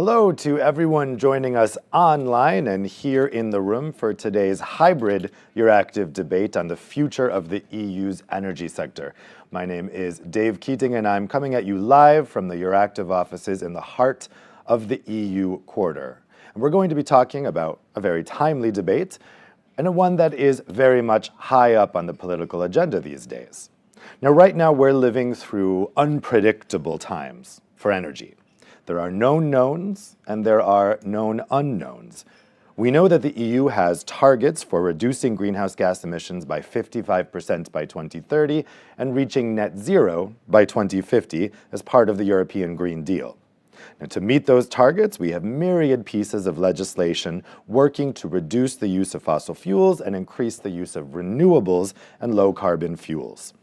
Hello to everyone joining us online and here in the room for today's hybrid Euractiv debate on the future of the EU's energy sector. My name is Dave Keating and I'm coming at you live from the Euractiv offices in the heart of the EU quarter. And we're going to be talking about a very timely debate and one that is very much high up on the political agenda these days. Now, right now we're living through unpredictable times for energy. There are known knowns and there are known unknowns. We know that the EU has targets for reducing greenhouse gas emissions by 55% by 2030 and reaching net zero by 2050 as part of the European Green Deal. Now, to meet those targets, we have myriad pieces of legislation working to reduce the use of fossil fuels and increase the use of renewables and low-carbon fuels.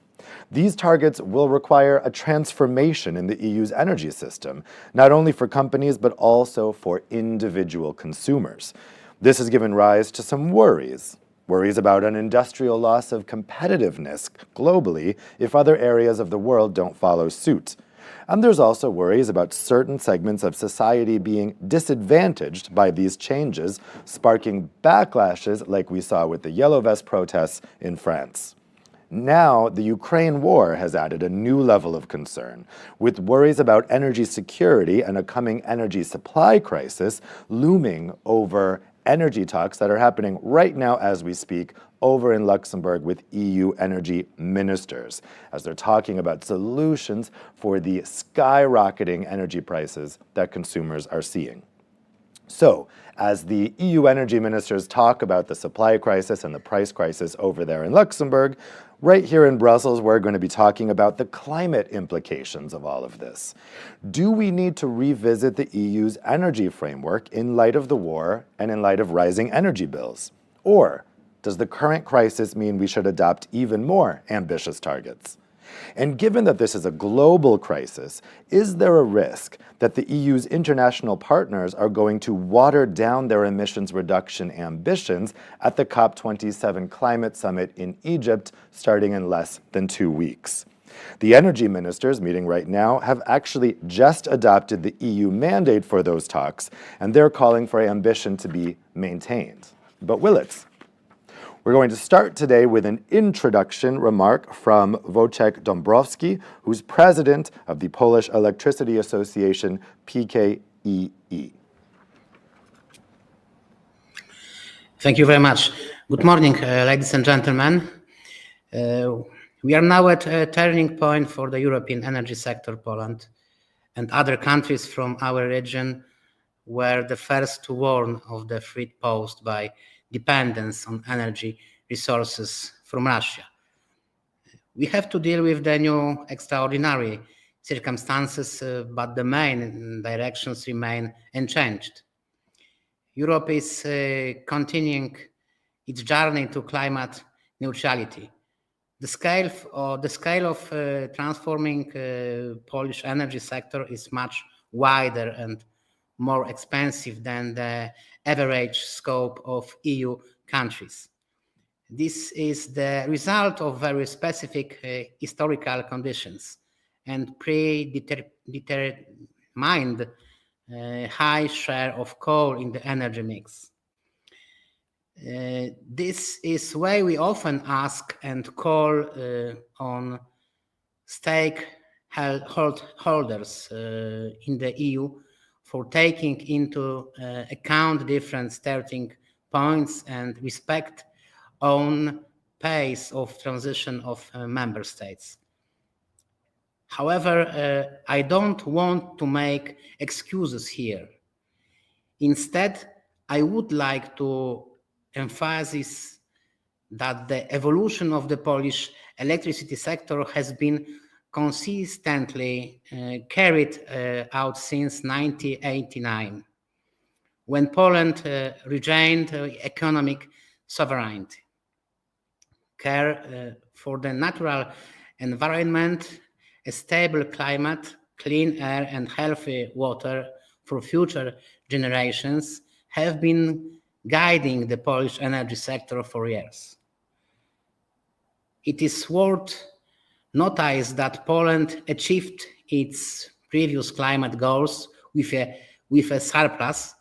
These targets will require a transformation in the EU's energy system, not only for companies but also for individual consumers. This has given rise to some worries about an industrial loss of competitiveness globally if other areas of the world don't follow suit. And there's also worries about certain segments of society being disadvantaged by these changes, sparking backlashes like we saw with the Yellow Vest protests in France. Now, the Ukraine war has added a new level of concern, with worries about energy security and a coming energy supply crisis looming over energy talks that are happening right now as we speak over in Luxembourg with EU energy ministers, as they're talking about solutions for the skyrocketing energy prices that consumers are seeing. So, as the EU energy ministers talk about the supply crisis and the price crisis over there in Luxembourg, right here in Brussels, we're going to be talking about the climate implications of all of this. Do we need to revisit the EU's energy framework in light of the war and in light of rising energy bills? Or does the current crisis mean we should adopt even more ambitious targets? And given that this is a global crisis, is there a risk that the EU's international partners are going to water down their emissions reduction ambitions at the COP27 climate summit in Egypt starting in less than 2 weeks? The energy ministers meeting right now have actually just adopted the EU mandate for those talks, and they're calling for ambition to be maintained. But will it? We're going to start today with an introduction remark from Wojciech Dąbrowski, who's president of the Polish Electricity Association, PKEE. Thank you very much. Good morning, ladies and gentlemen. We are now at a turning point for the European energy sector. Poland and other countries from our region were the first to warn of the threat posed by dependence on energy resources from Russia. We have to deal with the new extraordinary circumstances, but the main directions remain unchanged. Europe is continuing its journey to climate neutrality. The scale of transforming Polish energy sector is much wider and more expensive than the average scope of EU countries. This is the result of very specific historical conditions and predetermined high share of coal in the energy mix. This is why we often ask and call on stakeholders in the EU for taking into account different starting points and respect own pace of transition of member states. However, I don't want to make excuses here. Instead, I would like to emphasize that the evolution of the Polish electricity sector has been consistently carried out since 1989, when Poland regained economic sovereignty. Care for the natural environment, a stable climate, clean air and healthy water for future generations have been guiding the Polish energy sector for years. It is worth notice that Poland achieved its previous climate goals with a with a surplus,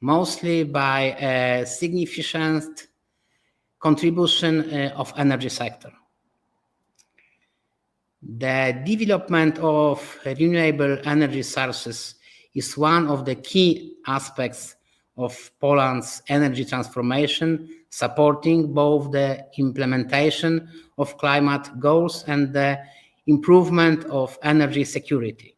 mostly by a significant contribution of energy sector. The development of renewable energy sources is one of the key aspects of Poland's energy transformation, supporting both the implementation of climate goals and the improvement of energy security.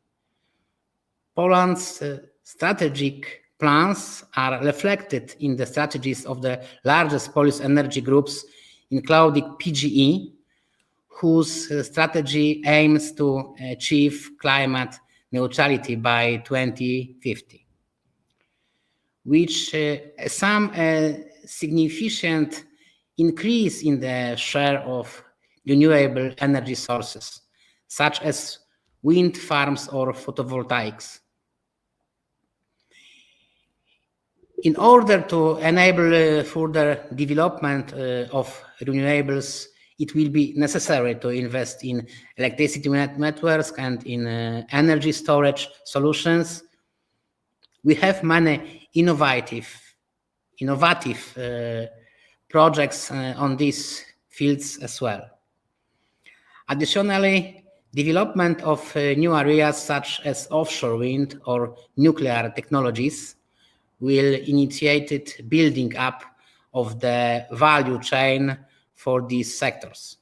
Poland's strategic plans are reflected in the strategies of the largest Polish energy groups, including PGE, whose strategy aims to achieve climate neutrality by 2050, which some significant increase in the share of renewable energy sources, such as wind farms or photovoltaics. In order to enable further development of renewables, it will be necessary to invest in electricity networks and in energy storage solutions. We have many innovative projects on these fields as well. Additionally, development of new areas such as offshore wind or nuclear technologies will initiate building up of the value chain for these sectors,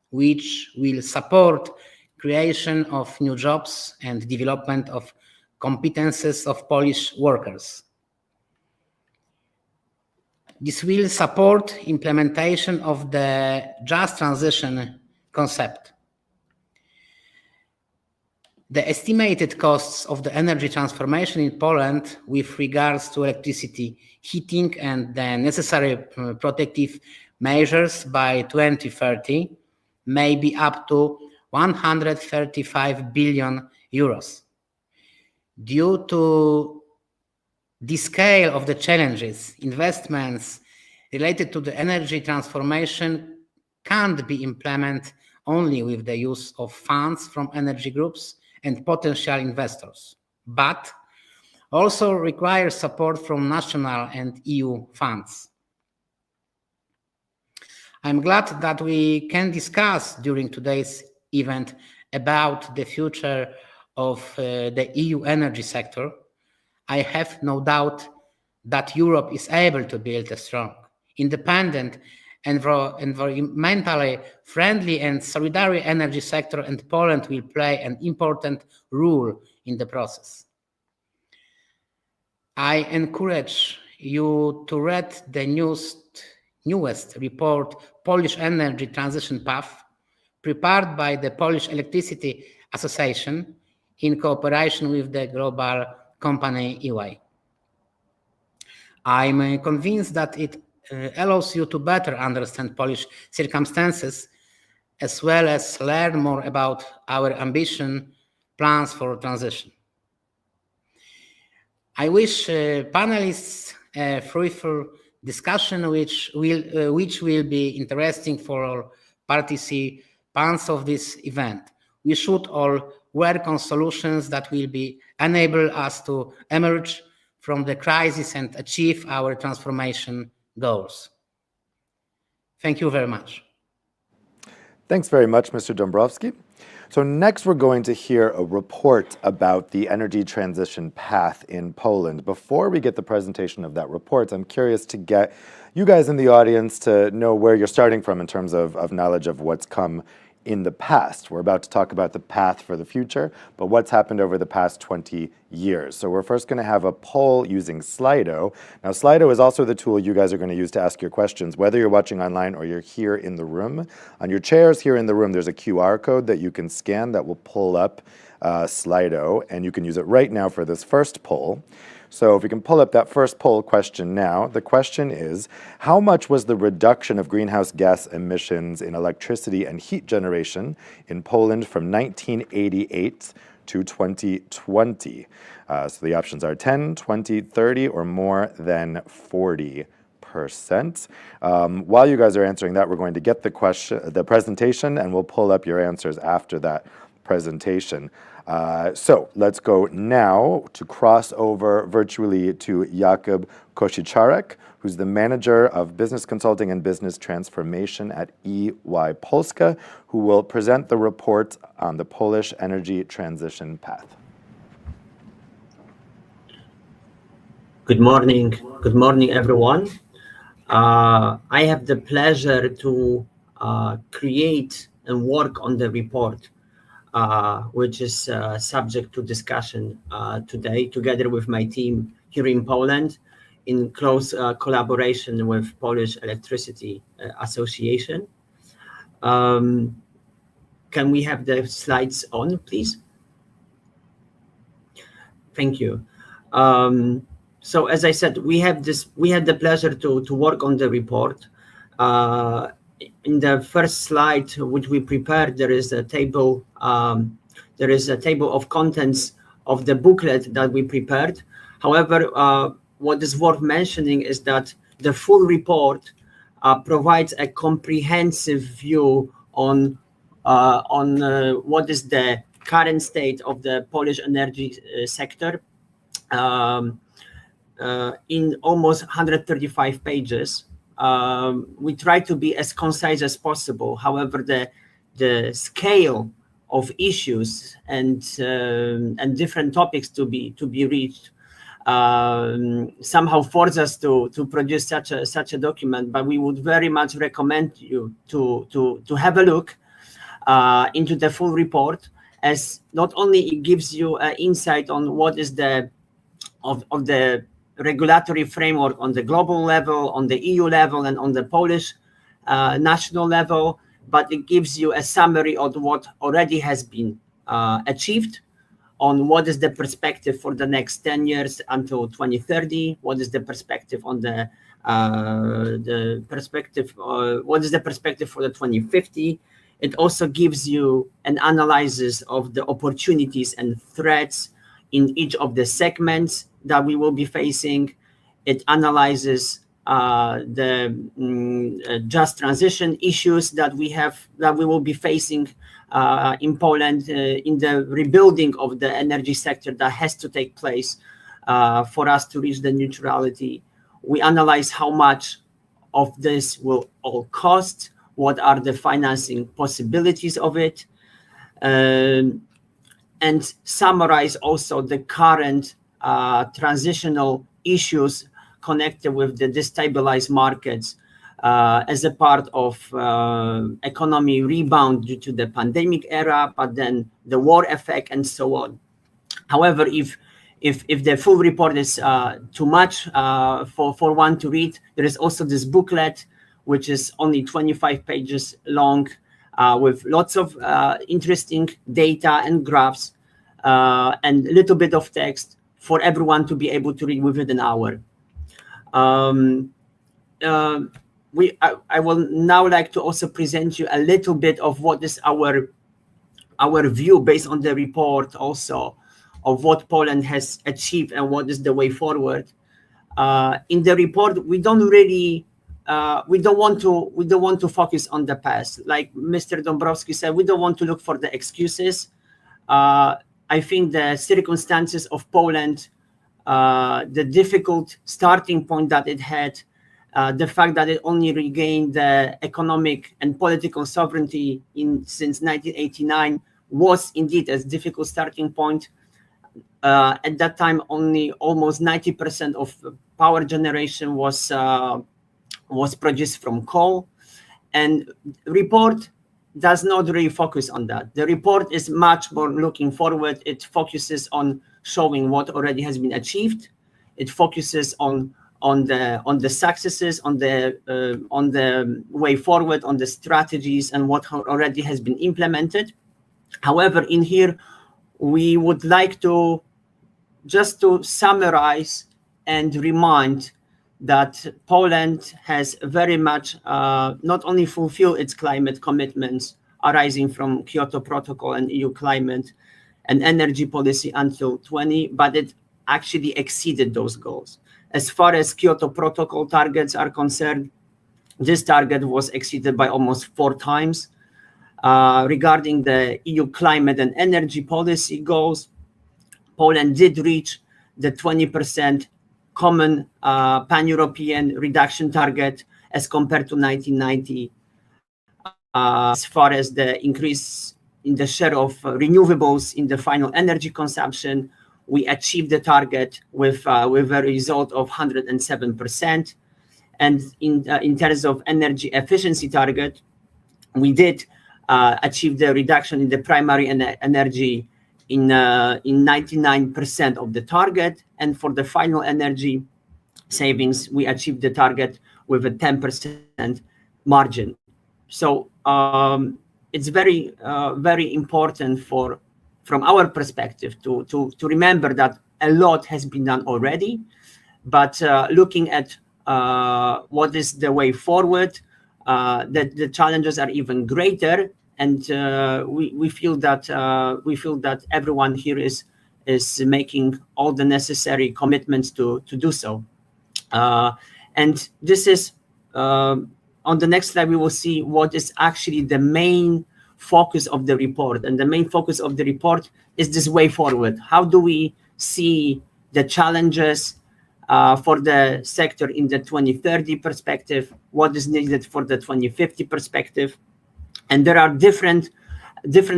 which will support creation of new jobs and development of competences of Polish workers. This will support implementation of the just transition concept. The estimated costs of the energy transformation in Poland with regards to electricity, heating, and the necessary protective measures by 2030 may be up to 135 billion euros. Due to the scale of the challenges, investments related to the energy transformation can't be implemented only with the use of funds from energy groups and potential investors, but also requires support from national and EU funds. I'm glad that we can discuss during today's event about the future of the EU energy sector. I have no doubt that Europe is able to build a strong, independent, environmentally friendly and solidary energy sector, and Poland will play an important role in the process. I encourage you to read the newest report, Polish Energy Transition Path, prepared by the Polish Electricity Association in cooperation with the global company EY. I'm convinced that it allows you to better understand Polish circumstances, as well as learn more about our ambition plans for transition. I wish panelists a fruitful discussion which will be interesting for all participants of this event. We should all work on solutions that will enable us to emerge from the crisis and achieve our transformation goals. Thank you very much. Thanks very much, Mr. Dąbrowski. So next we're going to hear a report about the energy transition path in Poland. Before we get the presentation of that report, I'm curious to get you guys in the audience to know where you're starting from in terms of knowledge of what's come in the past. We're about to talk about the path for the future, but what's happened over the past 20 years. So we're first going to have a poll using Slido. Now, Slido is also the tool you guys are going to use to ask your questions, whether you're watching online or you're here in the room. On your chairs here in the room, there's a QR code that you can scan that will pull up Slido, and you can use it right now for this first poll. So if we can pull up that first poll question now, the question is, how much was the reduction of greenhouse gas emissions in electricity and heat generation in Poland from 1988 to 2020? So the options are 10, 20, 30, or more than 40%. While you guys are answering that, we're going to get the presentation, and we'll pull up your answers after that presentation. So let's go now to cross over virtually to Jakub Kosicharek, who's the Manager of Business Consulting and Business Transformation at EY Polska, who will present the report on the Polish energy transition path. Good morning, everyone. I have the pleasure to create and work on the report, which is subject to discussion today, together with my team here in Poland, in close collaboration with Polish Electricity Association. Can we have the slides on, please? Thank you. So as I said, we had the pleasure to work on the report. In the first slide, which we prepared, there is a table. There is a table of contents of the booklet that we prepared. However, what is worth mentioning is that the full report provides a comprehensive view on what is the current state of the Polish energy sector. In almost 135 pages. We try to be as concise as possible. However, the scale of issues and different topics to be reached somehow force us to produce such a document. But we would very much recommend you to have a look into the full report, as not only it gives you an insight on what is the regulatory framework on the global level, on the EU level, and on the Polish national level, but it gives you a summary of what already has been achieved, on what is the perspective for the next 10 years until 2030, what is the perspective on what is the perspective for the 2050. It also gives you an analysis of the opportunities and threats in each of the segments that we will be facing. It analyzes the just transition issues that we will be facing in Poland in the rebuilding of the energy sector that has to take place for us to reach the neutrality. We analyze how much of this will all cost, what are the financing possibilities of it, and summarize also the current transitional issues connected with the destabilized markets as a part of economy rebound due to the pandemic era, but then the war effect and so on. However, if the full report is too much for one to read, there is also this booklet, which is only 25 pages long, with lots of interesting data and graphs and a little bit of text for everyone to be able to read within an hour. I will now like to also present you a little bit of what is our view based on the report, also of what Poland has achieved and what is the way forward. In the report, we don't want to focus on the past. Like Mr. Dąbrowski said, we don't want to look for the excuses. I think the circumstances of Poland, the difficult starting point that it had, the fact that it only regained the economic and political sovereignty since 1989 was indeed a difficult starting point. At that time, only almost 90% of power generation was produced from coal, and the report does not really focus on that. The report is much more looking forward. It focuses on showing what already has been achieved. It focuses on the successes, on the way forward, on the strategies, and what already has been implemented. However, in here, we would like to summarize and remind that Poland has very much not only fulfilled its climate commitments arising from Kyoto Protocol and EU climate and energy policy until 2020, but it actually exceeded those goals. As far as Kyoto Protocol targets are concerned, this target was exceeded by almost 4 times. regarding the EU climate and energy policy goals, Poland did reach the 20% common pan-European reduction target as compared to 1990. As far as the increase in the share of renewables in the final energy consumption, we achieved the target with a result of 107%. And in terms of energy efficiency target, we did achieve the reduction in the primary energy in 99% of the target. And for the final energy savings, we achieved the target with a 10% margin. So it's very, very important from our perspective to remember that a lot has been done already, but looking at what is the way forward, that the challenges are even greater, and we feel that everyone here is making all the necessary commitments to do so. And this is on the next slide, we will see what is actually the main focus of the report. And the main focus of the report is this way forward. How do we see the challenges for the sector in the 2030 perspective? What is needed for the 2050 perspective? And there are different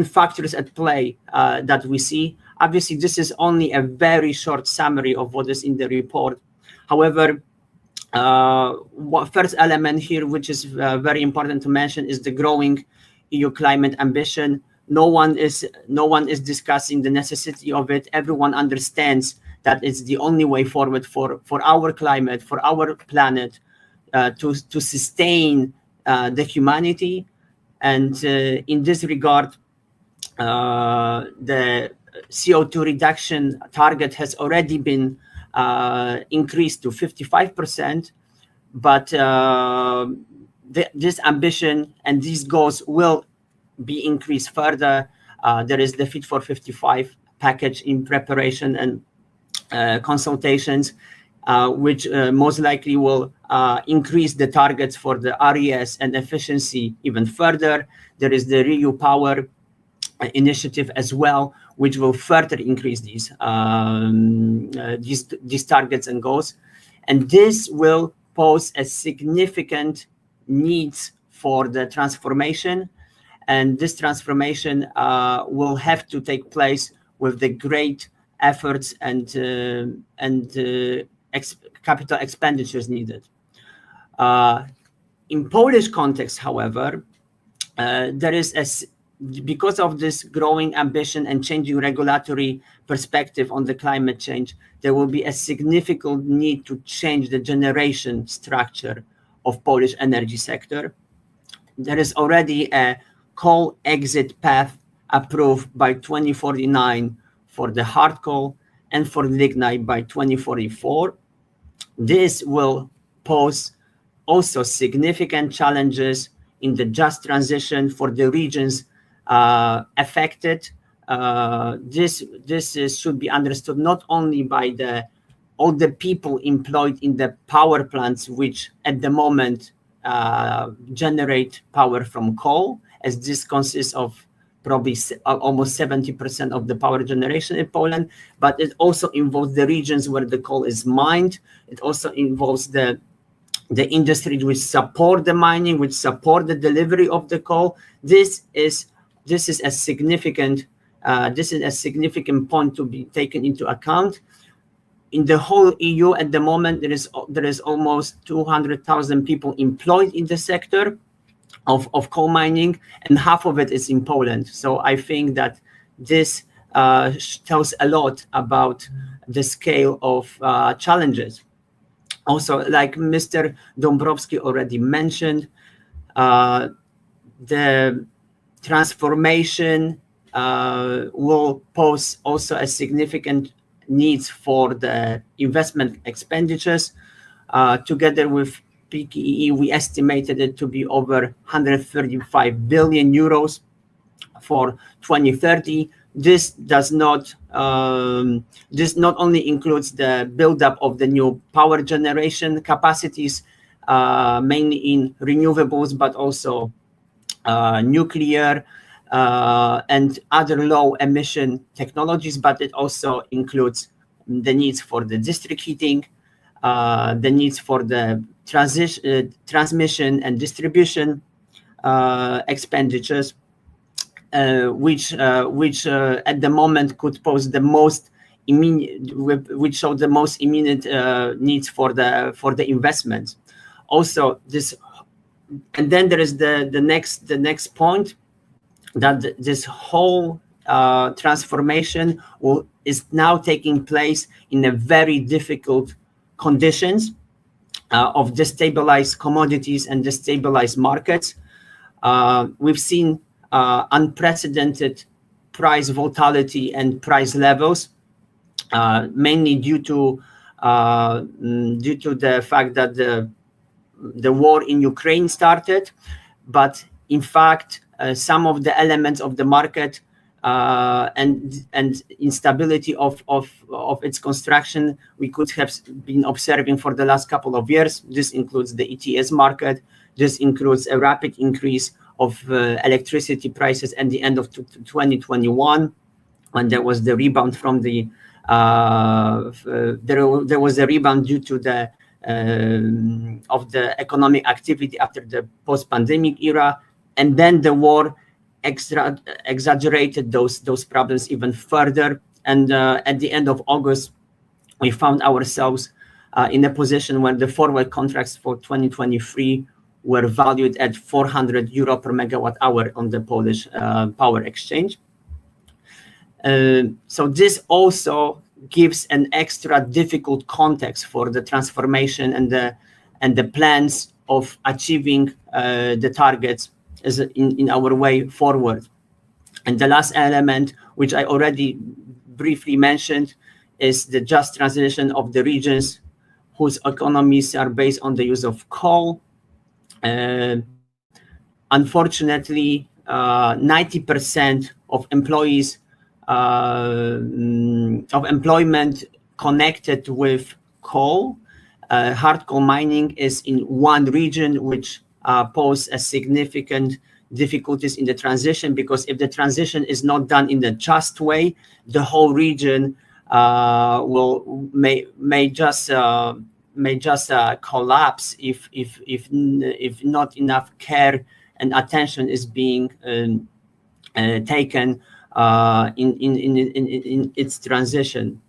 factors at play that we see. Obviously, this is only a very short summary of what is in the report. However, first element here, which is very important to mention, is the growing EU climate ambition. No one is discussing the necessity of it. Everyone understands that it's the only way forward for our climate, for our planet, to sustain the humanity. And in this regard, the CO2 reduction target has already been increased to 55%, but this ambition and these goals will be increased further. There is the Fit for 55 package in preparation and consultations, which most likely will increase the targets for the RES and efficiency even further. There is the REU Power initiative as well, which will further increase these targets and goals. And this will pose a significant needs for the transformation. And this transformation will have to take place with the great efforts and capital expenditures needed. In Polish context, however, there is because of this growing ambition and changing regulatory perspective on the climate change, there will be a significant need to change the generation structure of Polish energy sector. There is already a coal exit path approved by 2049 for the hard coal and for lignite by 2044. This will pose also significant challenges in the just transition for the regions affected. This should be understood not only by all the people employed in the power plants, which at the moment generate power from coal, as this consists of probably almost 70% of the power generation in Poland, but it also involves the regions where the coal is mined. It also involves the industry which support the mining, which support the delivery of the coal. This is a significant point to be taken into account. In the whole EU at the moment, there is almost 200,000 people employed in the sector of coal mining, and half of it is in Poland. So I think that this tells a lot about the scale of challenges. Also, like Mr. Dąbrowski already mentioned, the transformation will pose also a significant needs for the investment expenditures. Together with PKE, we estimated it to be over 135 billion euros for 2030. This not only includes the buildup of the new power generation capacities, mainly in renewables, but also nuclear, and other low emission technologies, but it also includes the needs for the district heating, the needs for the transmission and distribution expenditures, which at the moment could pose the most immediate, which show the most immediate needs for the investments. Also, this, and then there is the next point, that this whole transformation is now taking place in a very difficult conditions of destabilized commodities and destabilized markets. We've seen unprecedented price volatility and price levels, mainly due to the fact that the war in Ukraine started, but in fact, some of the elements of the market and instability of its construction we could have been observing for the last couple of years. This includes the ETS market. This includes a rapid increase of electricity prices at the end of 2021, when there was the rebound from the there was a rebound due to the of the economic activity after the post-pandemic era, and then the war exaggerated those problems even further. And at the end of August, we found ourselves in a position where the forward contracts for 2023 were valued at 400 euro per megawatt hour on the Polish power exchange. So this also gives an extra difficult context for the transformation and the plans of achieving the targets as in our way forward. And the last element, which I already briefly mentioned, is the just transition of the regions whose economies are based on the use of coal. Unfortunately, 90% of employees of employment connected with coal, hard coal mining, is in one region, which pose a significant difficulties in the transition, because if the transition is not done in the just way, the whole region may just collapse if not enough care and attention is being taken in its transition.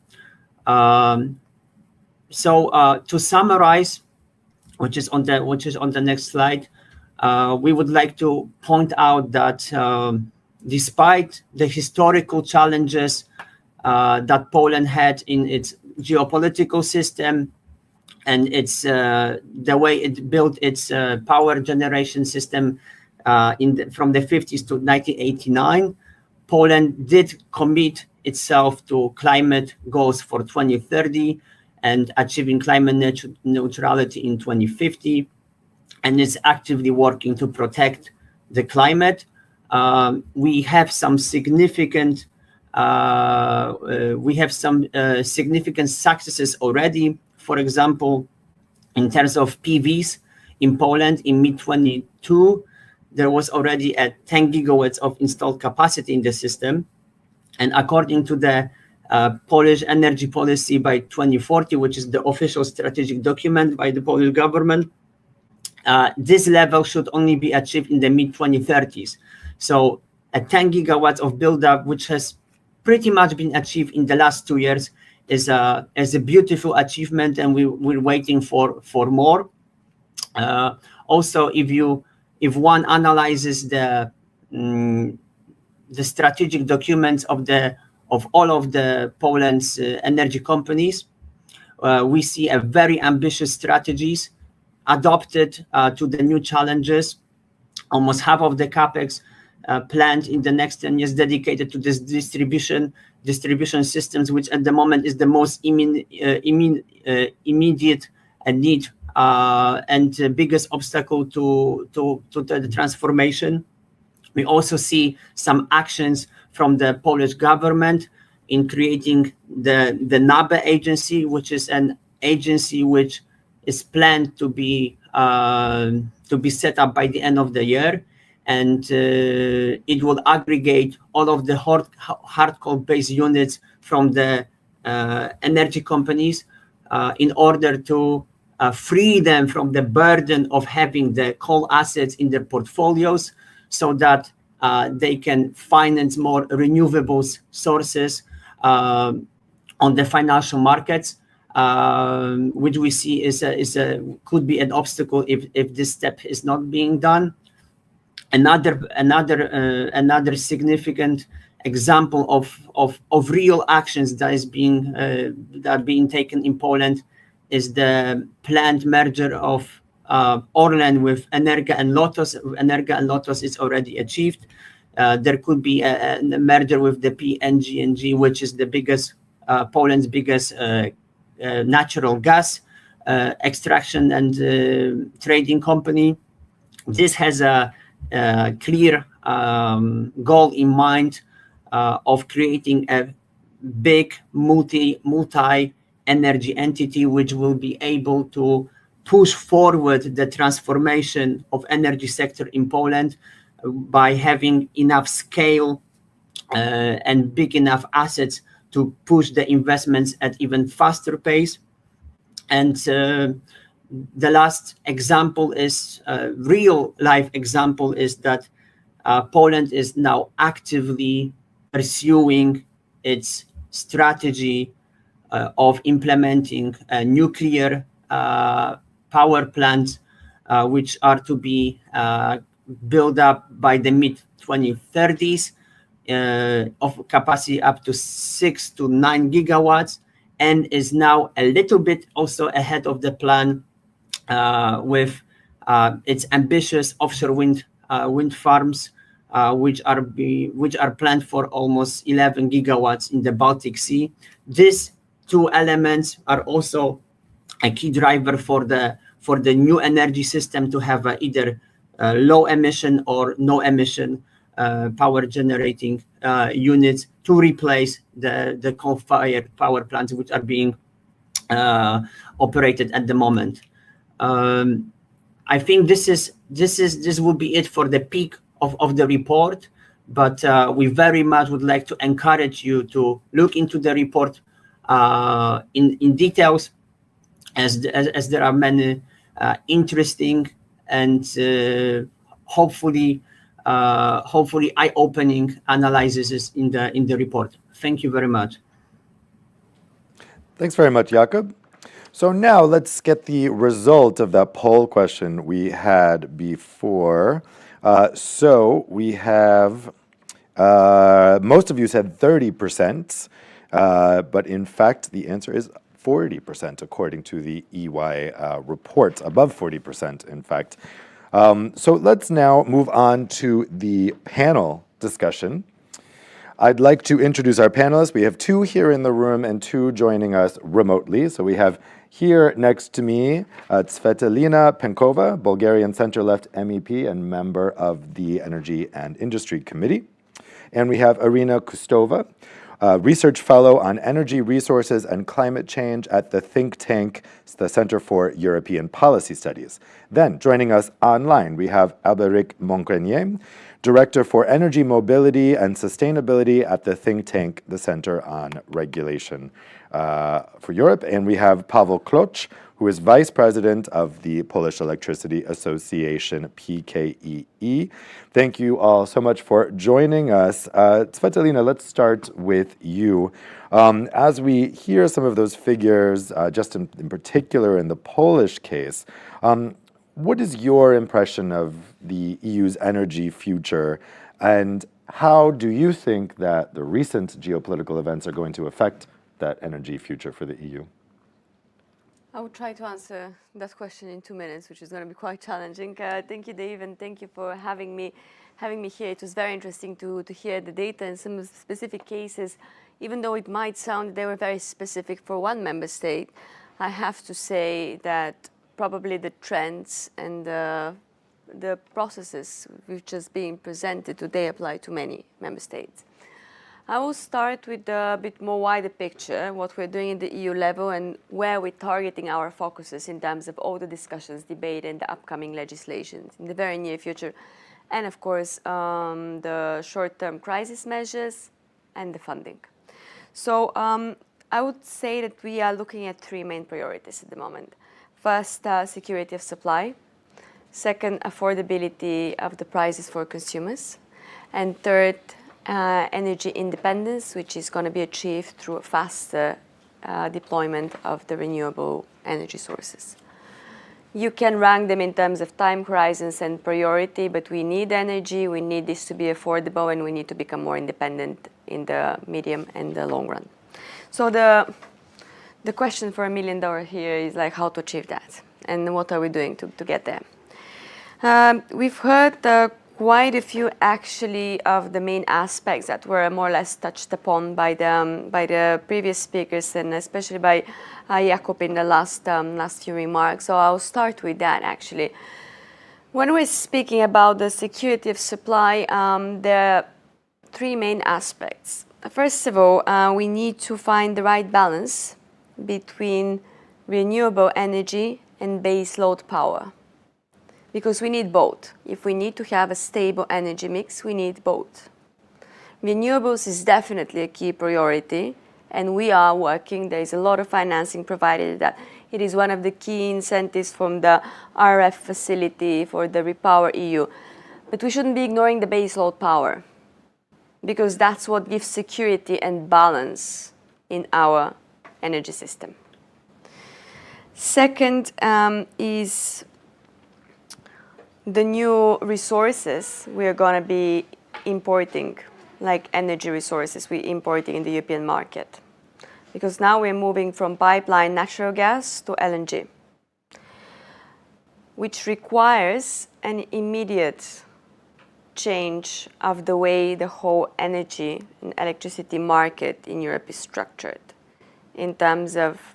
So to summarize, which is on the next slide, we would like to point out that despite the historical challenges that Poland had in its geopolitical system and its the way it built its power generation system from the 50s to 1989, Poland did commit itself to climate goals for 2030 and achieving climate neutrality in 2050, and is actively working to protect the climate. We have some significant successes already. For example, in terms of PVs in Poland, in mid-22, there was already a 10 gigawatts of installed capacity in the system. And according to the Polish energy policy by 2040, which is the official strategic document by the Polish government, this level should only be achieved in the mid-2030s. So a 10 gigawatts of buildup, which has pretty much been achieved in the last 2 years, is a beautiful achievement, and we're waiting for more. Also, if one analyzes the strategic documents of all of the Poland's energy companies, we see a very ambitious strategies adopted to the new challenges. Almost half of the capex planned in the next 10 years dedicated to this distribution systems, which at the moment is the most immediate need and the biggest obstacle to the transformation. We also see some actions from the Polish government in creating the NABE agency, which is an agency which is planned to be set up by the end of the year. and it will aggregate all of the hard coal-based units from the energy companies in order to free them from the burden of having the coal assets in their portfolios, so that they can finance more renewables sources on the financial markets, which we see could be an obstacle if this step is not being done. Another significant example of real actions that are being taken in Poland is the planned merger of Orlen with Energa and Lotos. Energa and Lotos is already achieved. There could be a merger with the PNG, which is the biggest Poland's biggest natural gas extraction and trading company. This has a clear goal in mind of creating a big multi-energy entity, which will be able to push forward the transformation of energy sector in Poland by having enough scale and big enough assets to push the investments at even faster pace. And the last example is real life example is that Poland is now actively pursuing its strategy of implementing nuclear power plants, which are to be built up by the mid-2030s, of capacity up to 6 to 9 gigawatts, and is now a little bit also ahead of the plan with its ambitious offshore wind farms, which are planned for almost 11 gigawatts in the Baltic Sea. These two elements are also a key driver for the new energy system to have either low emission or no emission power generating units to replace the coal-fired power plants which are being operated at the moment. I think this will be it for the peak of the report, but we very much would like to encourage you to look into the report in details, as there are many interesting and hopefully eye-opening analyses in the report. Thank you very much. Thanks very much, Jakub. So now let's get the result of that poll question we had before. So we have, most of you said 30%, but in fact the answer is 40% according to the EY report, above 40% in fact. So let's now move on to the panel discussion. I'd like to introduce our panelists. We have two here in the room and two joining us remotely. So we have here next to me, Tsvetelina Penkova, Bulgarian center-left MEP and member of the Energy and Industry Committee. And we have Irina Kustova, research fellow on energy resources and climate change at the think tank, the Center for European Policy Studies. Then joining us online, we have Alberic Moncrenier, Director for Energy Mobility and Sustainability at the think tank, the Center on Regulation for Europe. And we have Paweł Kloch, who is Vice President of the Polish Electricity Association, PKEE. Thank you all so much for joining us. Tsvetelina, let's start with you. As we hear some of those figures, just in particular in the Polish case, what is your impression of the EU's energy future, and how do you think that the recent geopolitical events are going to affect that energy future for the EU? I will try to answer that question in 2 minutes, which is going to be quite challenging. Thank you, Dave, and thank you for having me here. It was very interesting to hear the data and some specific cases. Even though it might sound they were very specific for one member state, I have to say that probably the trends and the processes which is being presented today apply to many member states. I will start with a bit more wider picture, what we're doing at the EU level and where we're targeting our focuses in terms of all the discussions, debate and the upcoming legislations in the very near future and of course the short-term crisis measures and the funding. So I would say that we are looking at three main priorities at the moment. First, security of supply. Second, affordability of the prices for consumers. And third, energy independence, which is going to be achieved through a faster deployment of the renewable energy sources. You can rank them in terms of time horizons and priority, but we need energy, we need this to be affordable, and we need to become more independent in the medium and the long run. So the question for $1 million here is like how to achieve that, and what are we doing to get there. We've heard quite a few actually of the main aspects that were more or less touched upon by the previous speakers, and especially by Jakub in the last few remarks. So I'll start with that actually. When we're speaking about the security of supply, there are three main aspects. First of all, we need to find the right balance between renewable energy and base load power, because we need both. If we need to have a stable energy mix, we need both. Renewables is definitely a key priority, and we are working. There is a lot of financing provided that it is one of the key incentives from the RF facility for the Repower EU. But we shouldn't be ignoring the base load power, because that's what gives security and balance in our energy system. Second is the new resources we are going to be importing, like energy resources we're importing in the European market. Because now we're moving from pipeline natural gas to LNG, which requires an immediate change of the way the whole energy and electricity market in Europe is structured in terms of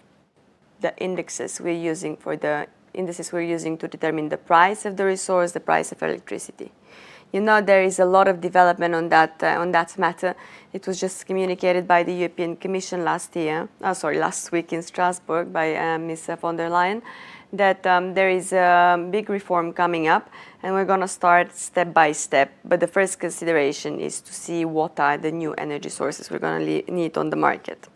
the indexes we're using to determine the price of the resource, the price of electricity. You know, there is a lot of development on that matter. It was just communicated by the European Commission last week in Strasbourg by Ms. von der Leyen, that there is a big reform coming up, and we're going to start step by step. But the first consideration is to see what are the new energy sources we're going to need on the market.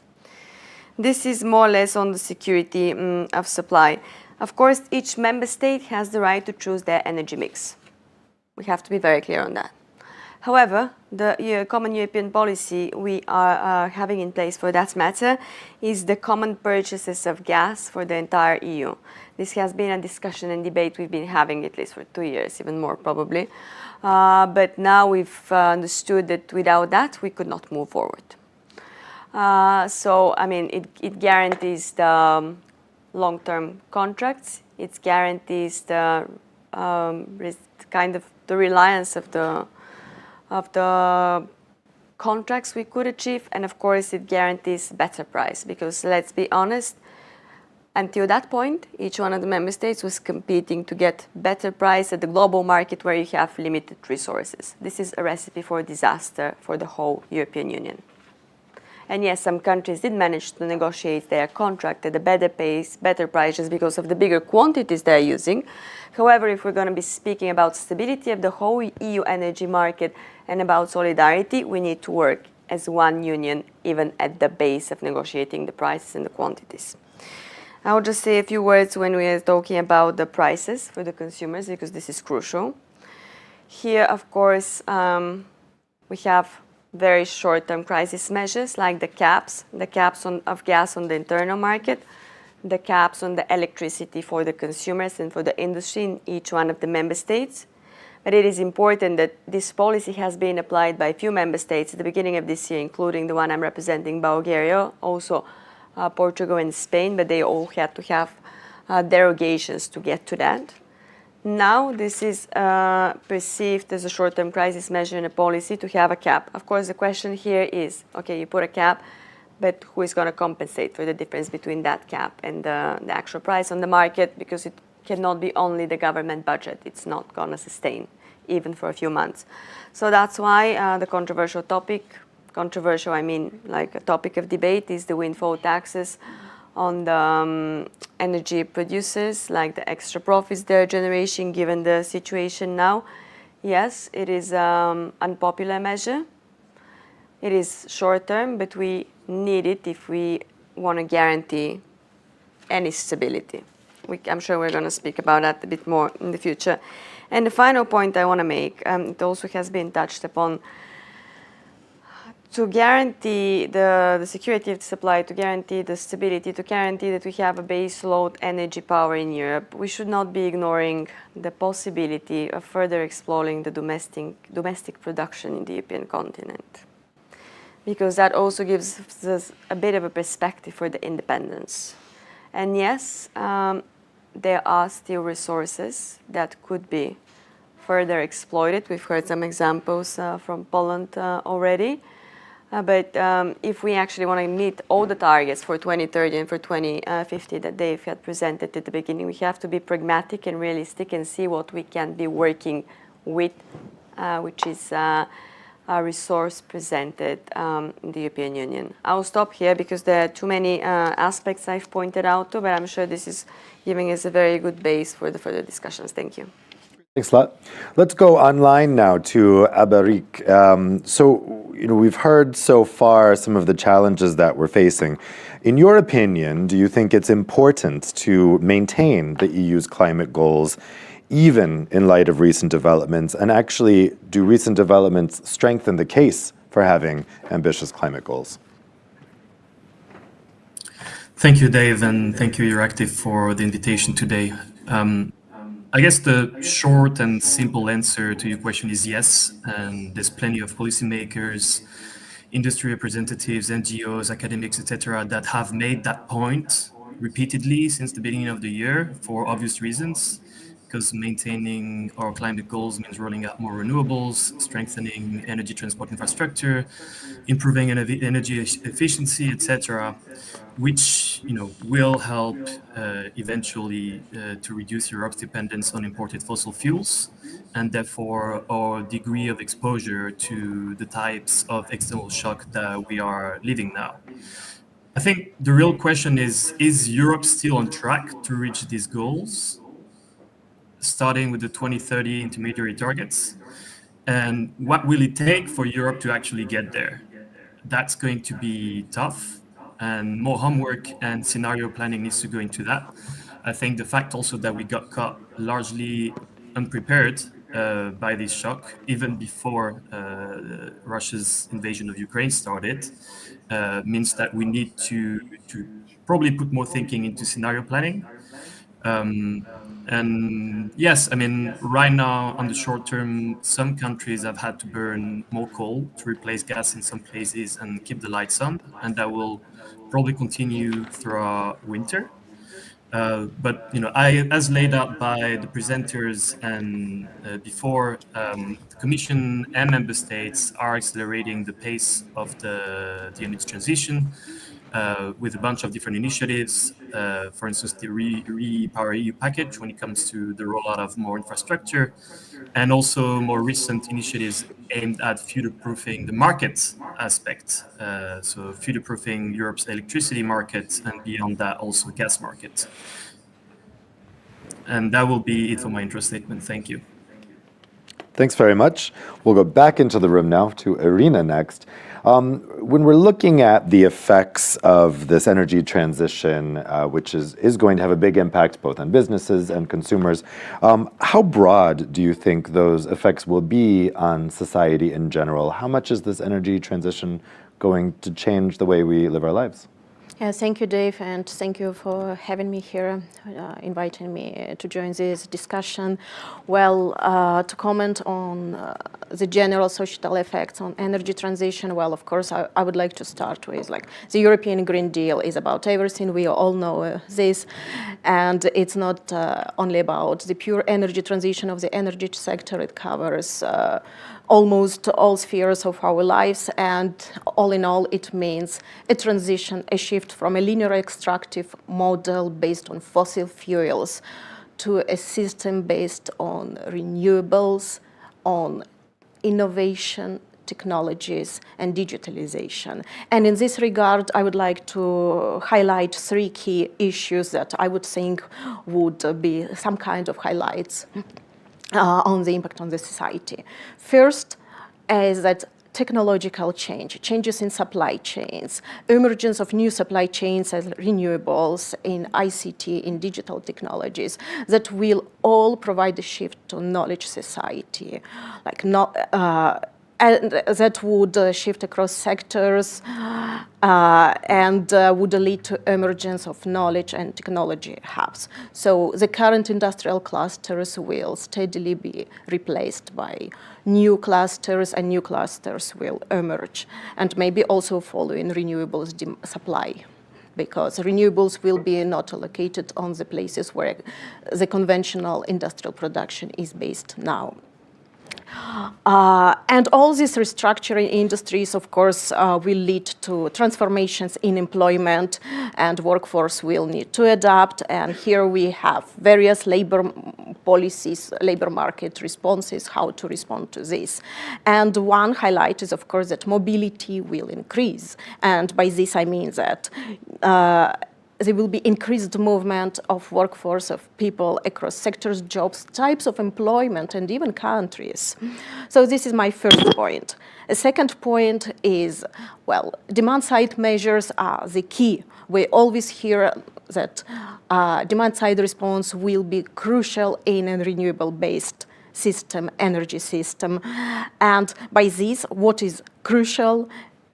This is more or less on the security of supply. Of course, each member state has the right to choose their energy mix. We have to be very clear on that. However, the common European policy we are having in place for that matter is the common purchases of gas for the entire EU. This has been a discussion and debate we've been having at least for 2 years, even more probably. But now we've understood that without that, we could not move forward. So, I mean, it guarantees the long-term contracts. It guarantees the kind of the reliance of the contracts we could achieve, and of course it guarantees better price, because let's be honest, until that point each one of the member states was competing to get better price at the global market where you have limited resources. This is a recipe for disaster for the whole European Union. And yes, some countries did manage to negotiate their contract at a better pace, better prices because of the bigger quantities they're using. However, if we're going to be speaking about stability of the whole EU energy market and about solidarity, we need to work as one union, even at the base of negotiating the prices and the quantities. I will just say a few words when we are talking about the prices for the consumers, because this is crucial. Here, of course, we have very short-term crisis measures like the caps of gas on the internal market, the caps on the electricity for the consumers and for the industry in each one of the member states. But it is important that this policy has been applied by a few member states at the beginning of this year, including the one I'm representing, Bulgaria, also Portugal and Spain, but they all had to have derogations to get to that. Now this is perceived as a short-term crisis measure in a policy to have a cap. Of course, the question here is, okay, you put a cap, but who is going to compensate for the difference between that cap and the actual price on the market? Because it cannot be only the government budget. It's not going to sustain, even for a few months. So that's why the controversial topic, I mean like a topic of debate, is the windfall taxes on the energy producers, like the extra profits they're generating given the situation now. yes, it is unpopular measure. It is short term, but we need it if we want to guarantee any stability. I'm sure we're going to speak about that a bit more in the future. And the final point I want to make, it also has been touched upon, to guarantee the security of the supply, to guarantee the stability, to guarantee that we have a base load energy power in Europe, we should not be ignoring the possibility of further exploring the domestic production in the European continent. Because that also gives us a bit of a perspective for the independence. And yes, there are still resources that could be further exploited. We've heard some examples from Poland already. But if we actually want to meet all the targets for 2030 and for 2050 that Dave had presented at the beginning, we have to be pragmatic and realistic and see what we can be working with, which is a resource presented in the European Union. I'll stop here because there are too many aspects I've pointed out to, but I'm sure this is giving us a very good base for the further discussions. Thank you. Thanks a lot. Let's go online now to Abarik. We've heard so far some of the challenges that we're facing. In your opinion, do you think it's important to maintain the EU's climate goals, even in light of recent developments? And actually, do recent developments strengthen the case for having ambitious climate goals? Thank you, Dave, and thank you, Euractiv, for the invitation today. I guess the short and simple answer to your question is yes, and there's plenty of policymakers, industry representatives, NGOs, academics, etc., that have made that point repeatedly since the beginning of the year for obvious reasons, because maintaining our climate goals means rolling out more renewables, strengthening energy transport infrastructure, improving energy efficiency, etc., which will help eventually to reduce Europe's dependence on imported fossil fuels, and therefore our degree of exposure to the types of external shock that we are living now. I think the real question is Europe still on track to reach these goals, starting with the 2030 intermediary targets? And what will it take for Europe to actually get there? That's going to be tough, and more homework and scenario planning needs to go into that. I think the fact also that we got caught largely unprepared by this shock, even before Russia's invasion of Ukraine started, means that we need to probably put more thinking into scenario planning. And yes, I mean, right now on the short term, some countries have had to burn more coal to replace gas in some places and keep the lights on, and that will probably continue throughout winter. But as laid out by the presenters and before, the Commission and member states are accelerating the pace of the energy transition with a bunch of different initiatives. For instance, the Repower EU package when it comes to the rollout of more infrastructure, and also more recent initiatives aimed at future-proofing the market aspect. So future-proofing Europe's electricity market, and beyond that also gas market. And that will be it for my intro statement. Thank you. Thanks very much. We'll go back into the room now to Irina next. When we're looking at the effects of this energy transition, which is going to have a big impact both on businesses and consumers, how broad do you think those effects will be on society in general? How much is this energy transition going to change the way we live our lives? Yeah, thank you, Dave, and thank you for having me here, inviting me to join this discussion. Well, to comment on the general societal effects on energy transition, well, of course, I would like to start with, the European Green Deal is about everything. We all know this, and it's not only about the pure energy transition of the energy sector. It covers almost all spheres of our lives, and all in all, it means a transition, a shift from a linear extractive model based on fossil fuels to a system based on renewables, on innovation, technologies, and digitalization. And in this regard, I would like to highlight three key issues that I would think would be some kind of highlights. on the impact on the society. First, is that technological change, changes in supply chains, emergence of new supply chains as renewables, in ICT, in digital technologies, that will all provide a shift to knowledge society, like and that would shift across sectors and would lead to emergence of knowledge and technology hubs. So the current industrial clusters will steadily be replaced by new clusters, and new clusters will emerge, and maybe also following renewables supply, because renewables will be not located on the places where the conventional industrial production is based now. And all these restructuring industries, of course, will lead to transformations in employment, and workforce will need to adapt. And here we have various labor policies, labor market responses, how to respond to this. And one highlight is, of course, that mobility will increase. And by this, I mean that there will be increased movement of workforce of people across sectors, jobs, types of employment, and even countries. So this is my first point. A second point is, well, demand-side measures are the key. We always hear that demand-side response will be crucial in a renewable-based system, energy system. And by this, what is crucial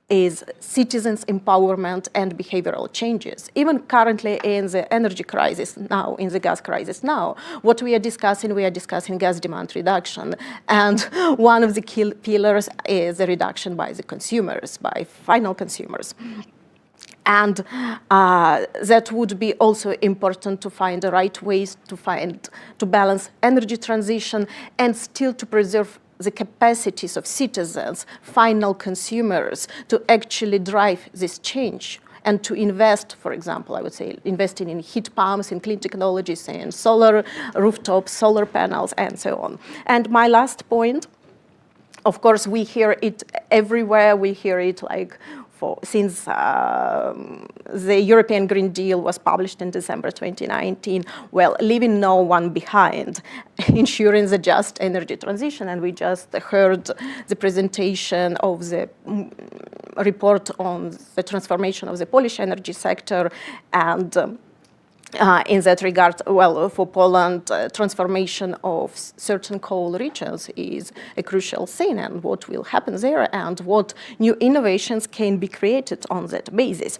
is citizens' empowerment and behavioral changes. Even currently in the energy crisis now, in the gas crisis now, what we are discussing gas demand reduction. And one of the key pillars is the reduction by the consumers, by final consumers. And that would be also important to find the right ways to balance energy transition and still to preserve the capacities of citizens, final consumers, to actually drive this change and to invest, for example, I would say investing in heat pumps, in clean technologies, in solar rooftops, solar panels, and so on. And my last point, of course, we hear it everywhere. We hear it like since the European Green Deal was published in December 2019, well, leaving no one behind, ensuring the just energy transition. And we just heard the presentation of the report on the transformation of the Polish energy sector, and in that regard, well, for Poland, transformation of certain coal regions is a crucial thing, and what will happen there and what new innovations can be created on that basis.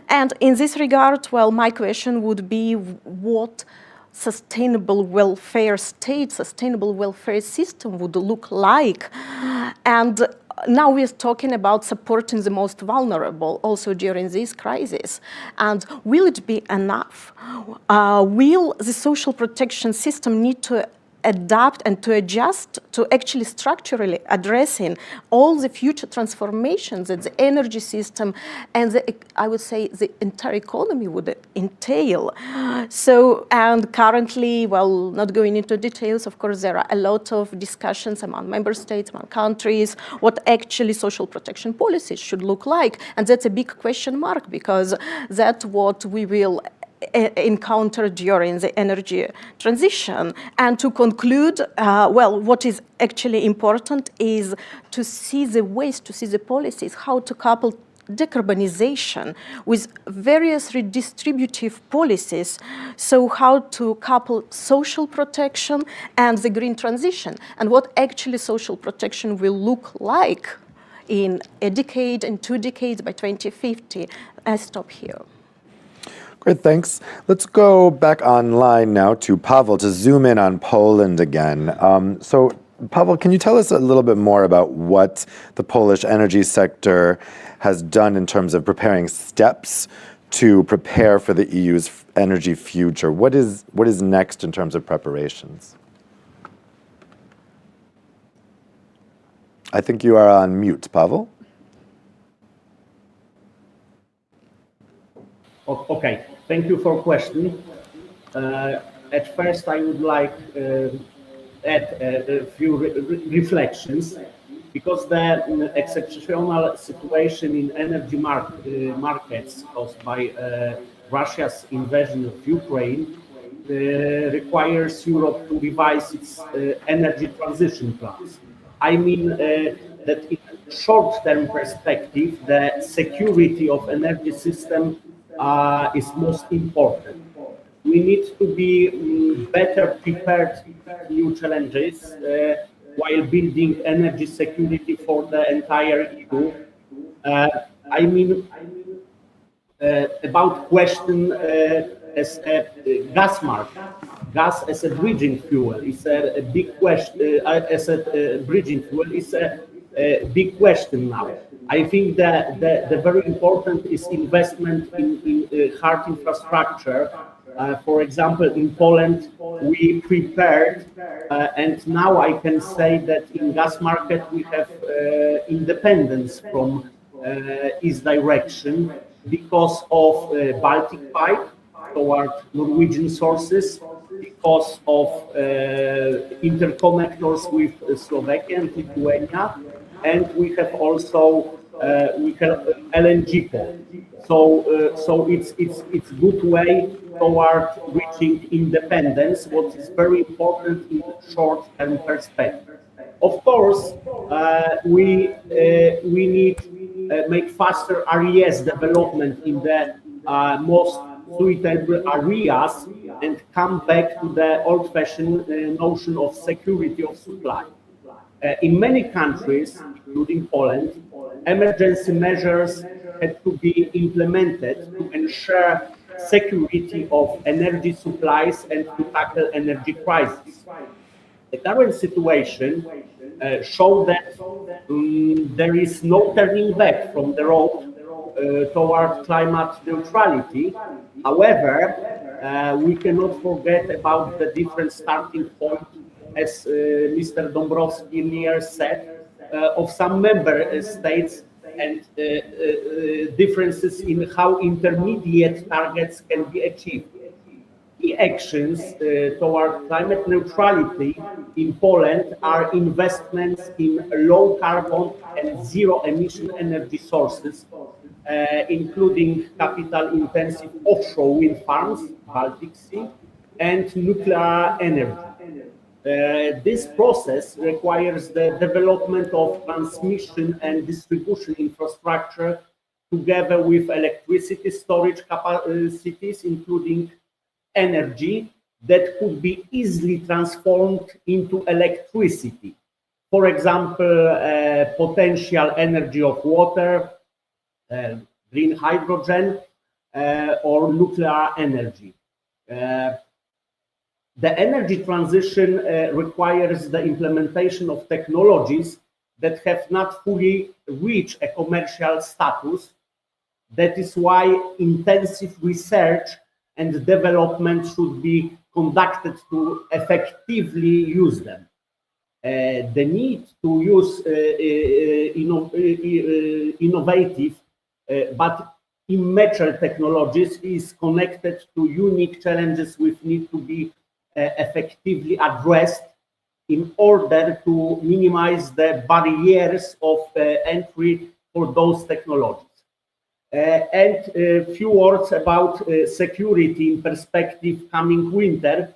And in this regard, well, my question would be what sustainable welfare state, sustainable welfare system would look like. And now we're talking about supporting the most vulnerable also during this crisis. And will it be enough? Will the social protection system need to adapt and to adjust to actually structurally addressing all the future transformations that the energy system and I would say the entire economy would entail? So, and currently, well, not going into details, of course, there are a lot of discussions among member states, among countries, what actually social protection policies should look like. And that's a big question mark, because that's what we will encounter during the energy transition. And to conclude, well, what is actually important is to see the ways, to see the policies, how to couple decarbonization with various redistributive policies. So how to couple social protection and the green transition, and what actually social protection will look like in a decade, in 2 decades, by 2050. I stop here. Great, thanks. Let's go back online now to Pavel to zoom in on Poland again. So, Pavel, can you tell us a little bit more about what the Polish energy sector has done in terms of preparing steps to prepare for the EU's energy future? What is next in terms of preparations? I think you are on mute, Pavel. Okay, thank you for question. At first, I would like add a few reflections, because the exceptional situation in energy markets caused by Russia's invasion of Ukraine requires Europe to revise its energy transition plans. I mean that in a short-term perspective, the security of energy system is most important. We need to be better prepared to new challenges while building energy security for the entire EU. I mean, about question as a gas market. Gas as a bridging fuel is a big question. As a bridging fuel is a big question now. I think that the very important is investment in hard infrastructure. For example, in Poland, we prepared, and now I can say that in gas market we have independence from east direction because of Baltic pipe toward Norwegian sources, because of interconnectors with Slovakia and Lithuania, and we have also LNG port. So it's good way toward reaching independence, what is very important in short-term perspective. Of course, we need make faster RES development in the most suitable areas and come back to the old-fashioned notion of security of supply. In many countries, including Poland, emergency measures had to be implemented to ensure security of energy supplies and to tackle energy crisis. The current situation shows that there is no turning back from the road toward climate neutrality. However, we cannot forget about the different starting point, as Mr. Dombrovskis earlier said, of some member states and differences in how intermediate targets can be achieved. Key actions toward climate neutrality in Poland are investments in low carbon and zero emission energy sources, including capital intensive offshore wind farms, Baltic Sea, and nuclear energy. This process requires the development of transmission and distribution infrastructure together with electricity storage capacities, including energy that could be easily transformed into electricity. For example, potential energy of water, green hydrogen, or nuclear energy. The energy transition requires the implementation of technologies that have not fully reached a commercial status. That is why intensive research and development should be conducted to effectively use them. The need to use innovative but immature technologies is connected to unique challenges which need to be effectively addressed in order to minimize the barriers of entry for those technologies. And a few words about security in perspective coming winter.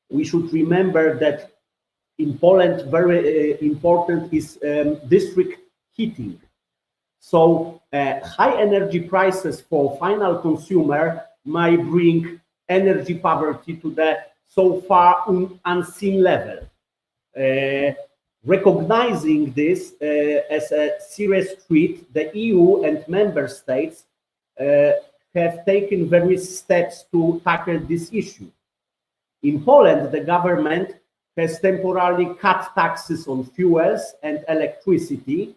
We should remember that in Poland very important is district heating. So high energy prices for final consumer might bring energy poverty to the so far unseen level. Recognizing this as a serious threat, the EU and member states have taken various steps to tackle this issue. In Poland, the government has temporarily cut taxes on fuels and electricity,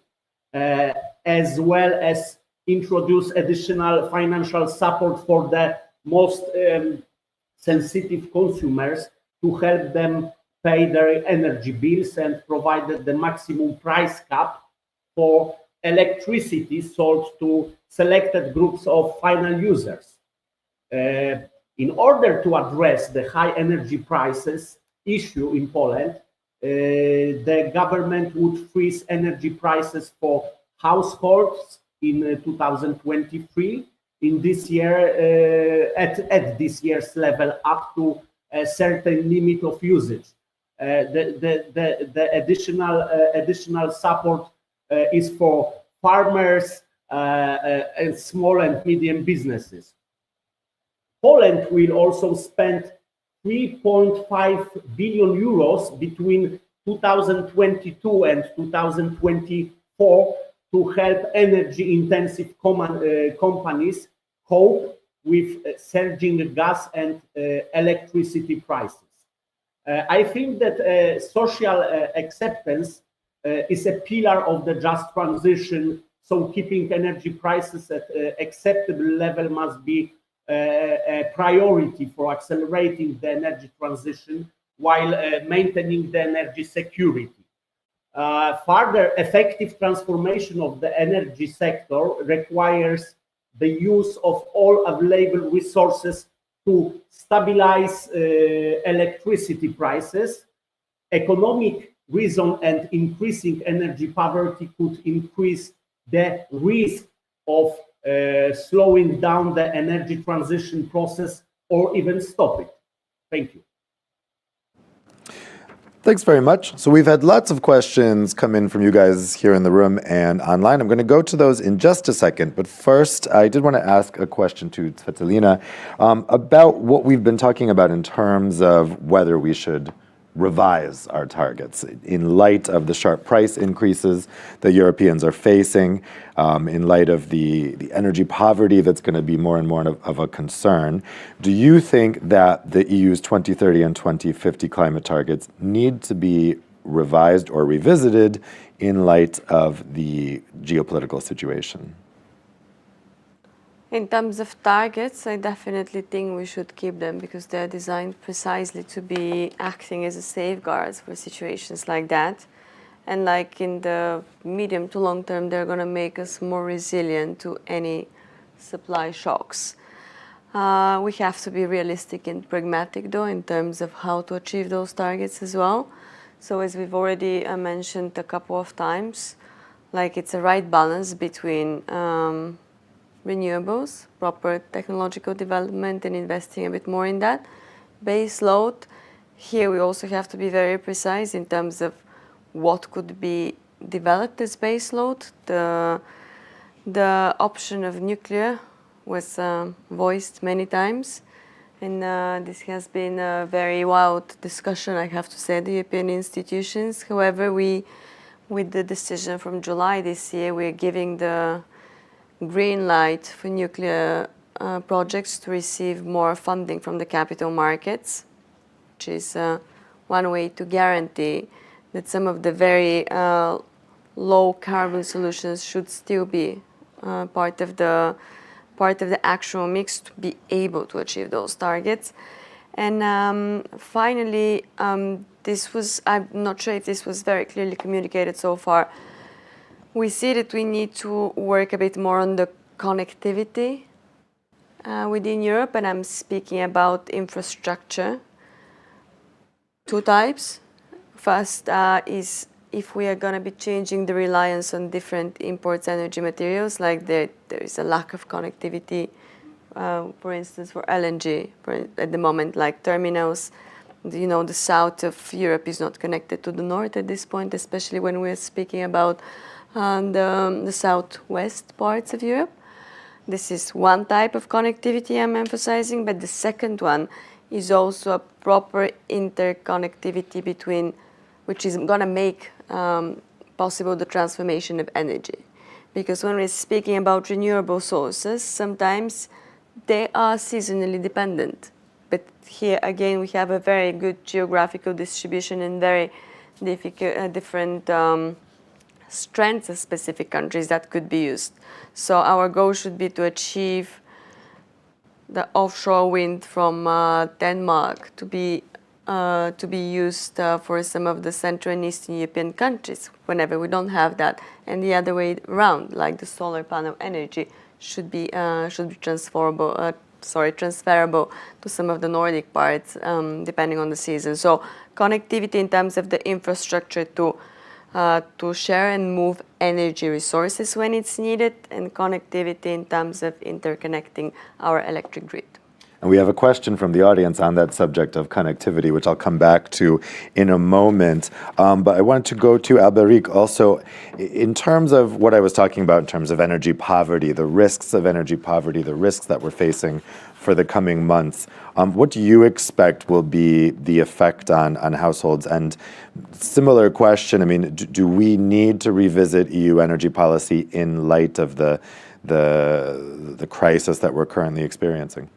as well as introduce additional financial support for the most sensitive consumers to help them pay their energy bills, and provided the maximum price cap for electricity sold to selected groups of final users. In order to address the high energy prices issue in Poland, the government would freeze energy prices for households in 2023 in this year at this year's level up to a certain limit of usage. The additional support is for farmers and small and medium businesses. Poland will also spend 3.5 billion euros between 2022 and 2024 to help energy-intensive companies cope with surging gas and electricity prices. I think that social acceptance is a pillar of the just transition, so keeping energy prices at acceptable level must be a priority for accelerating the energy transition while maintaining the energy security. Further effective transformation of the energy sector requires the use of all available resources to stabilize electricity prices. Economic reason and increasing energy poverty could increase the risk of slowing down the energy transition process or even stop it. Thank you. Thanks very much. So we've had lots of questions come in from you guys here in the room and online. I'm going to go to those in just a second. But first, I did want to ask a question to Svetlana about what we've been talking about in terms of whether we should revise our targets in light of the sharp price increases that Europeans are facing, in light of the energy poverty that's going to be more and more of a concern. Do you think that the EU's 2030 and 2050 climate targets need to be revised or revisited in light of the geopolitical situation? In terms of targets, I definitely think we should keep them because they're designed precisely to be acting as a safeguards for situations like that. And like in the medium to long term, they're going to make us more resilient to any supply shocks. We have to be realistic and pragmatic, though, in terms of how to achieve those targets as well. So as we've already mentioned a couple of times, like it's a right balance between renewables, proper technological development and investing a bit more in that. Base load, here we also have to be very precise in terms of what could be developed as base load. The option of nuclear was voiced many times, and this has been a very wild discussion, I have to say, at the European institutions. However, with the decision from July this year, we're giving the green light for nuclear projects to receive more funding from the capital markets, which is one way to guarantee that some of the very low carbon solutions should still be part of the actual mix to be able to achieve those targets. And finally, I'm not sure if this was very clearly communicated so far. We see that we need to work a bit more on the connectivity within Europe, and I'm speaking about infrastructure. Two types. First is if we are going to be changing the reliance on different imports energy materials, like there is a lack of connectivity, for instance, for LNG at the moment, like terminals. You know, the south of Europe is not connected to the north at this point, especially when we're speaking about the southwest parts of Europe. This is one type of connectivity I'm emphasizing, but the second one is also a proper interconnectivity between, which is going to make possible the transformation of energy. Because when we're speaking about renewable sources, sometimes they are seasonally dependent. But here again, we have a very good geographical distribution and very different strengths of specific countries that could be used. So our goal should be to achieve the offshore wind from Denmark to be used for some of the Central and Eastern European countries whenever we don't have that, and the other way around, like the solar panel energy should be transferable to some of the Nordic parts, depending on the season. So connectivity in terms of the infrastructure to to share and move energy resources when it's needed, and connectivity in terms of interconnecting our electric grid. And we have a question from the audience on that subject of connectivity, which I'll come back to in a moment. But I wanted to go to Alberic also. In terms of what I was talking about in terms of energy poverty, the risks of energy poverty, the risks that we're facing for the coming months, what do you expect will be the effect on households? And similar question, I mean, do we need to revisit EU energy policy in light of the crisis that we're currently experiencing?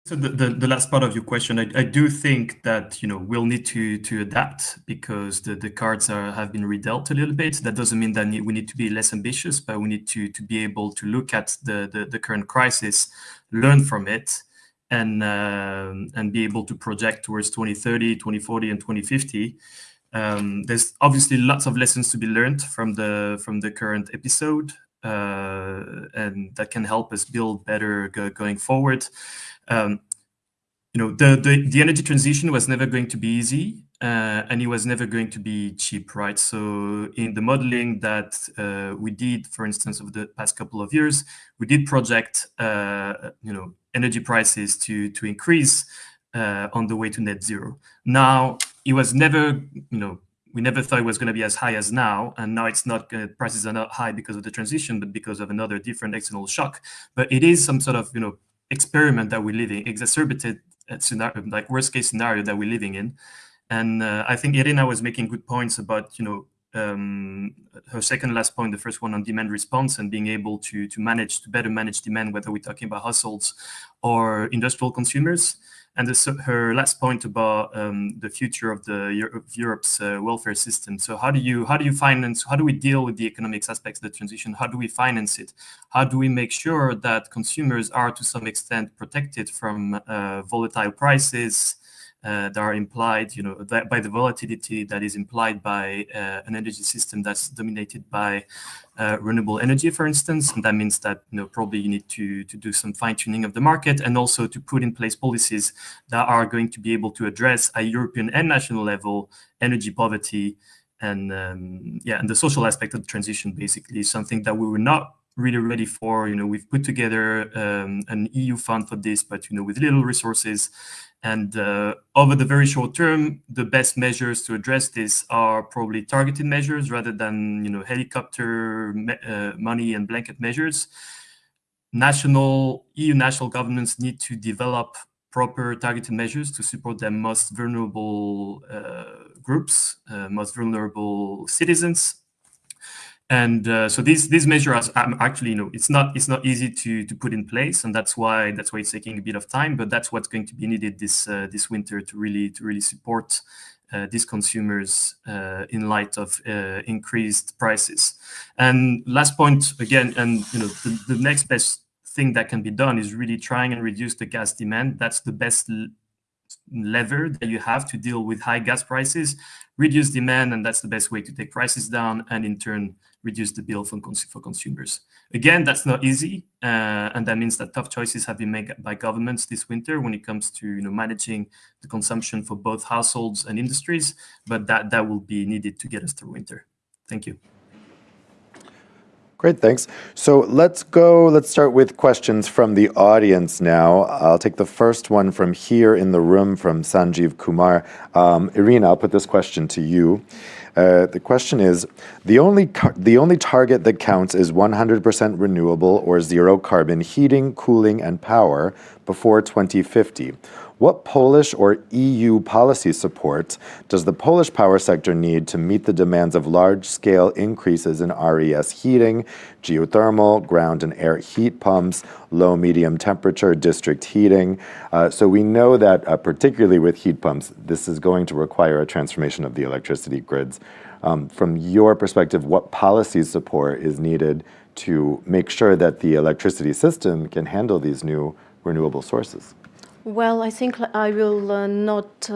So the last part of your question, I do think that we'll need to adapt because the cards have been redealt a little bit. That doesn't mean that we need to be less ambitious, but we need to be able to look at the current crisis, learn from it, and be able to project towards 2030, 2040, and 2050. There's obviously lots of lessons to be learned from the current episode, and that can help us build better going forward. The energy transition was never going to be easy, and it was never going to be cheap, right? So in the modeling that we did, for instance, over the past couple of years, we did project energy prices to increase on the way to net zero. Now, it was never, we never thought it was going to be as high as now, and now it's not. Prices are not high because of the transition, but because of another different external shock. But it is some sort of experiment that we're living, exacerbated scenario, like worst case scenario that we're living in. And I think Irina was making good points about her second last point, the first one on demand response and being able to better manage demand, whether we're talking about households or industrial consumers. And her last point about the future of Europe's welfare system. So how do you finance? How do we deal with the economics aspects of the transition? How do we finance it? How do we make sure that consumers are to some extent protected from volatile prices that are implied, by the volatility that is implied by an energy system that's dominated by renewable energy, for instance? And that means that probably you need to do some fine-tuning of the market, and also to put in place policies that are going to be able to address at European and national level energy poverty, and and the social aspect of the transition. Basically, something that we were not really ready for. We've put together an EU fund for this, but with little resources. And over the very short term, the best measures to address this are probably targeted measures rather than helicopter money and blanket measures. EU national governments need to develop proper targeted measures to support their most vulnerable groups, most vulnerable citizens. And so these measures are actually, it's not easy to put in place, and that's why it's taking a bit of time. But that's what's going to be needed this winter to really support these consumers in light of increased prices. And last point again, and the next best thing that can be done is really trying and reduce the gas demand. That's the best lever that you have to deal with high gas prices. Reduce demand, and that's the best way to take prices down, and in turn reduce the bill for consumers. Again, that's not easy, and that means that tough choices have been made by governments this winter when it comes to managing the consumption for both households and industries. But that will be needed to get us through winter. Thank you. Great, thanks. So let's start with questions from the audience now. I'll take the first one from here in the room from Sanjeev Kumar. Irina, I'll put this question to you. The question is, the only target that counts is 100% renewable or zero carbon heating, cooling, and power before 2050. What Polish or EU policy support does the Polish power sector need to meet the demands of large-scale increases in RES heating, geothermal, ground and air heat pumps, low-medium temperature district heating? So we know that particularly with heat pumps, this is going to require a transformation of the electricity grids. From your perspective, what policy support is needed to make sure that the electricity system can handle these new renewable sources? Well, I think I will not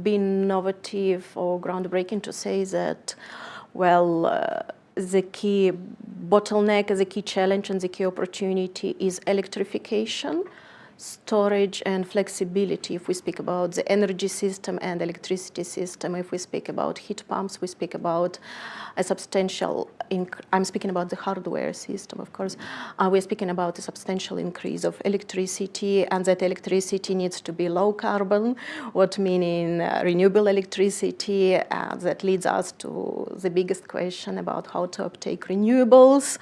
be innovative or groundbreaking to say that, the key bottleneck, the key challenge and the key opportunity is electrification. storage and flexibility. If we speak about the energy system and electricity system, if we speak about heat pumps, we speak about a substantial, I'm speaking about the hardware system, of course. We're speaking about a substantial increase of electricity, and that electricity needs to be low carbon, what meaning renewable electricity. That leads us to the biggest question about how to uptake renewables,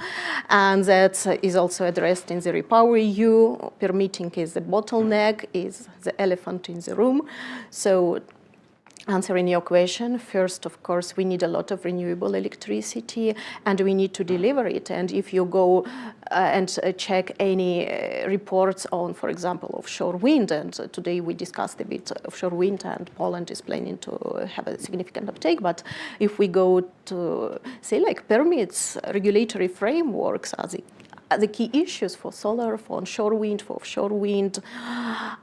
and that is also addressed in the REPowerEU. Permitting is the bottleneck, is the elephant in the room. So answering your question, first, of course, we need a lot of renewable electricity, and we need to deliver it. And if you go and check any reports on, for example, offshore wind, and today we discussed a bit offshore wind, and Poland is planning to have a significant uptake. But if we go to, say, like permits, regulatory frameworks are the key issues for solar, for onshore wind, for offshore wind.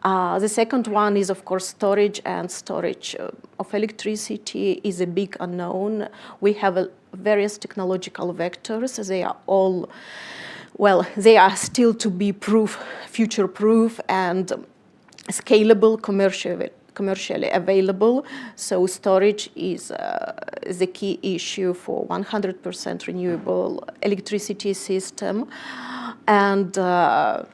The second one is, of course, storage, and storage of electricity is a big unknown. We have various technological vectors. They are all, well, they are still to be future-proof and scalable, commercially available. So storage is the key issue for 100% renewable electricity system. And the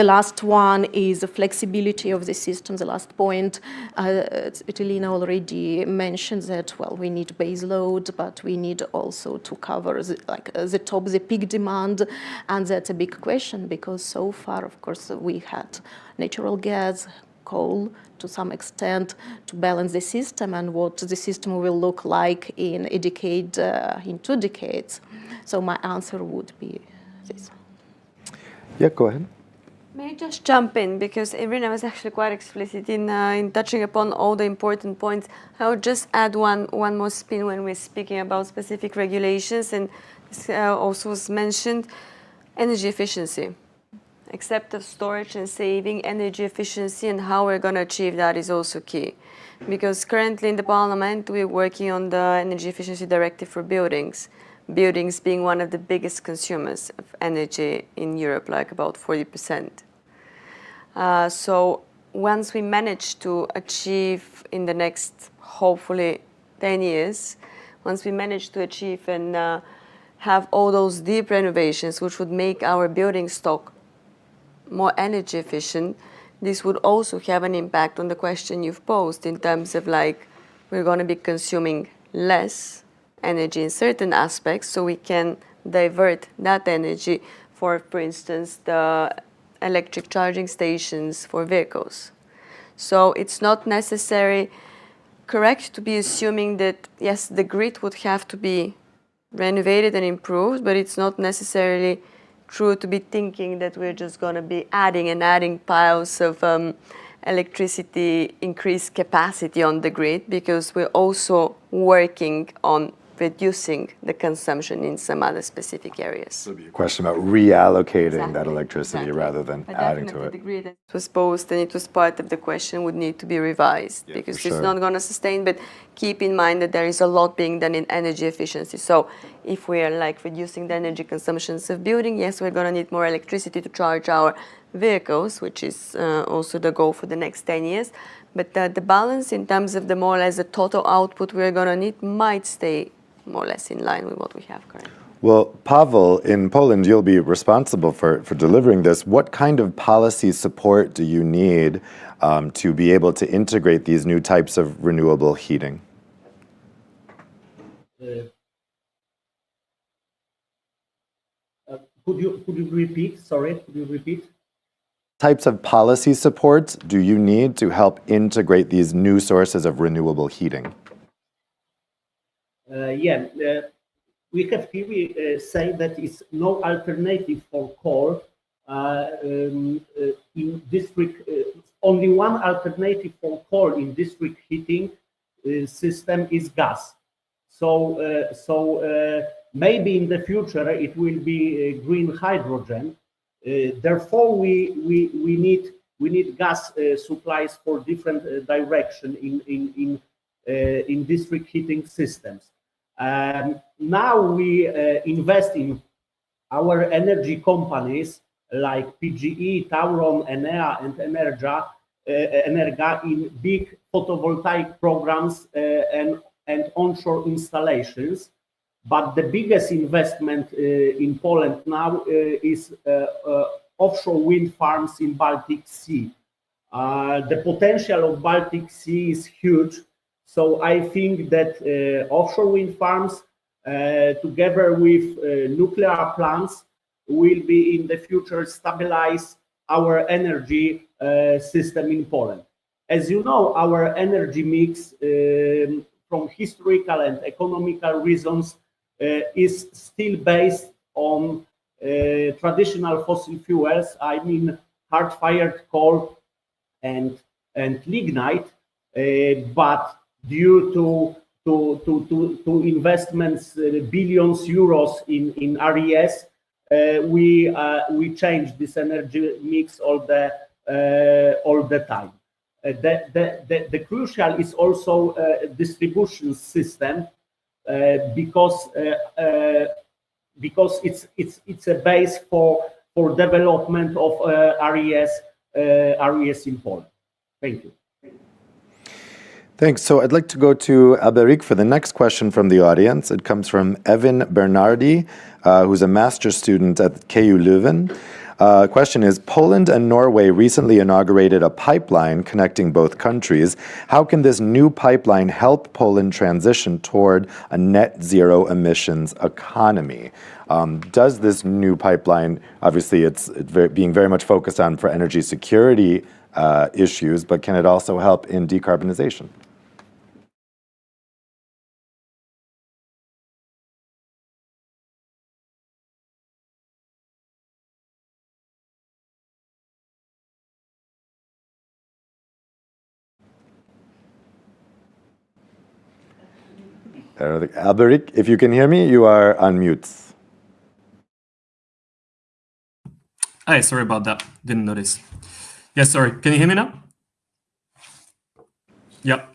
last one is the flexibility of the system. The last point, Elena already mentioned that, well, we need base load, but we need also to cover the peak demand. And that's a big question, because so far, of course, we had natural gas, coal to some extent to balance the system, and what the system will look like in a decade, in 2 decades. So my answer would be this. Yeah, go ahead. May I just jump in, because Irina was actually quite explicit in touching upon all the important points. I would just add one more spin when we're speaking about specific regulations, and this also was mentioned, energy efficiency. Acceptive storage and saving, energy efficiency, and how we're going to achieve that is also key. Because currently in the Parliament, we're working on the Energy Efficiency Directive for buildings. Buildings being one of the biggest consumers of energy in Europe, like about 40%. So once we manage to achieve in the next, hopefully, 10 years, once we manage to achieve and have all those deep renovations, which would make our building stock more energy efficient, this would also have an impact on the question you've posed in terms of like, we're going to be consuming less energy in certain aspects, so we can divert that energy for instance, the electric charging stations for vehicles. So it's not necessarily correct to be assuming that, yes, the grid would have to be renovated and improved, but it's not necessarily true to be thinking that we're just going to be adding piles of electricity, increased capacity on the grid, because we're also working on reducing the consumption in some other specific areas. So it'll be a question about reallocating that electricity rather than adding to it. The grid that was posed, and it was part of the question, would need to be revised, because it's not going to sustain. But keep in mind that there is a lot being done in energy efficiency. So if we are like reducing the energy consumptions of building, yes, we're going to need more electricity to charge our vehicles, which is also the goal for the next 10 years. But the balance in terms of the more or less the total output we're going to need might stay more or less in line with what we have currently. Well, Pavel, in Poland, you'll be responsible for delivering this. What kind of policy support do you need to be able to integrate these new types of renewable heating? Could you repeat? Sorry, could you repeat? Types of policy support do you need to help integrate these new sources of renewable heating? We have here say that it's no alternative for coal in district. Only one alternative for coal in district heating system is gas. So maybe in the future it will be green hydrogen. Therefore, we need gas supplies for different direction in district heating systems. Now we invest in our energy companies like PGE, Tauron, Enea, and Energa in big photovoltaic programs and onshore installations. But the biggest investment in Poland now is offshore wind farms in Baltic Sea. The potential of Baltic Sea is huge. So I think that offshore wind farms, together with nuclear plants, will be in the future stabilize our energy system in Poland. As you know, our energy mix from historical and economical reasons is still based on traditional fossil fuels, I mean hard-fired coal and lignite, but due to investments, billions euros in RES, we change this energy mix all the time. The crucial is also distribution system because it's a base for development of RES in Poland. Thank you. Thanks. So I'd like to go to Alberic for the next question from the audience. It comes from Evan Bernardi, who's a master's student at KU Leuven. Question is, Poland and Norway recently inaugurated a pipeline connecting both countries. How can this new pipeline help Poland transition toward a net zero emissions economy? Does this new pipeline, obviously it's being very much focused on for energy security issues, but can it also help in decarbonization? Alberic, if you can hear me, you are on mute. Hi, sorry about that. Didn't notice. Yes, sorry. Can you hear me now? Yeah.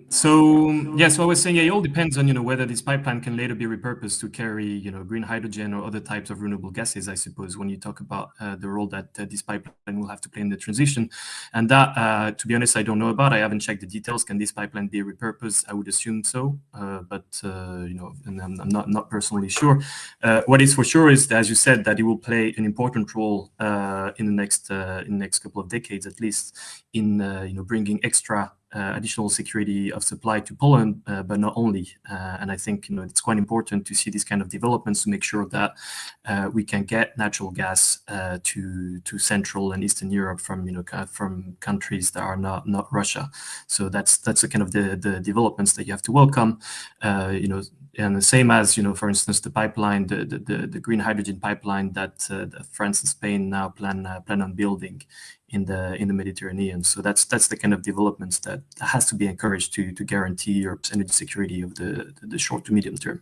So I was saying, it all depends on, whether this pipeline can later be repurposed to carry, green hydrogen or other types of renewable gases, I suppose, when you talk about the role that this pipeline will have to play in the transition. And that, to be honest, I don't know about. I haven't checked the details. Can this pipeline be repurposed? I would assume so, but and I'm not personally sure. What is for sure is, as you said, that it will play an important role in the next couple of decades, at least, in bringing extra additional security of supply to Poland, but not only. And I think it's quite important to see these kind of developments to make sure that we can get natural gas to Central and Eastern Europe from from countries that are not Russia. So that's the kind of the developments that you have to welcome. And the same as for instance, the pipeline, the green hydrogen pipeline that France and Spain now plan on building in the Mediterranean. So that's the kind of developments that has to be encouraged to guarantee Europe's energy security of the short to medium term.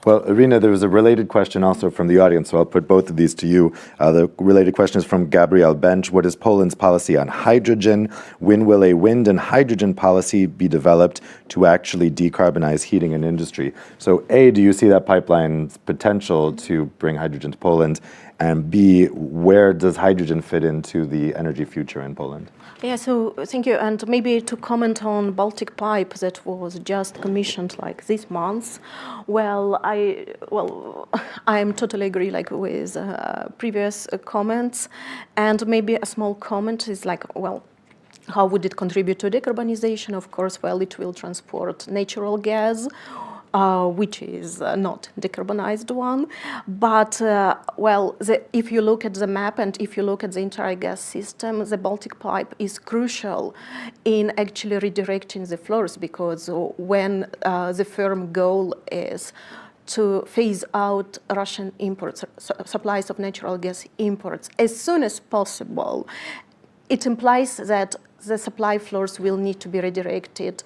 Well, Irina, there was a related question also from the audience, so I'll put both of these to you. The related question is from Gabriel Bench. What is Poland's policy on hydrogen? When will a wind and hydrogen policy be developed to actually decarbonize heating and industry? So A, do you see that pipeline's potential to bring hydrogen to Poland? And B, where does hydrogen fit into the energy future in Poland? Yeah, so thank you. And maybe to comment on Baltic Pipe that was just commissioned like this month. Well, I'm totally agree with previous comments. And maybe a small comment is how would it contribute to decarbonization? Of course, it will transport natural gas, which is not decarbonized one. But, if you look at the map and if you look at the entire gas system, the Baltic Pipe is crucial in actually redirecting the flows, because when the firm goal is to phase out Russian imports, supplies of natural gas imports, as soon as possible, it implies that the supply flows will need to be redirected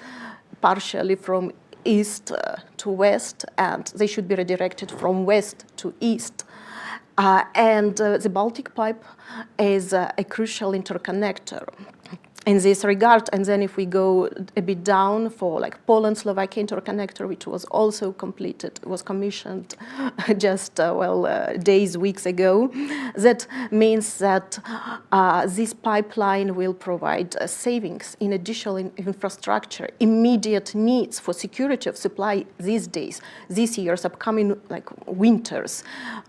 partially from east to west, and they should be redirected from west to east. And the Baltic Pipe is a crucial interconnector. in this regard. And then if we go a bit down for like Poland-Slovakia interconnector, which was also completed, was commissioned just days, weeks ago, that means that this pipeline will provide savings in additional infrastructure, immediate needs for security of supply these days, these years, upcoming like winters.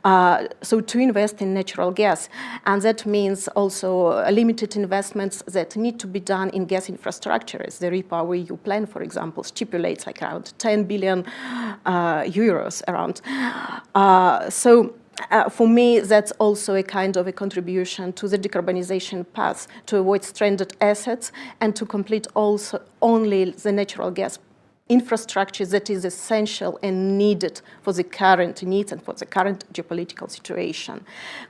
So to invest in natural gas, and that means also limited investments that need to be done in gas infrastructure, as the REPowerEU plan, for example, stipulates like around 10 billion euros around. For me, that's also a kind of a contribution to the decarbonization path, to avoid stranded assets and to complete also only the natural gas infrastructure that is essential and needed for the current needs and for the current geopolitical situation.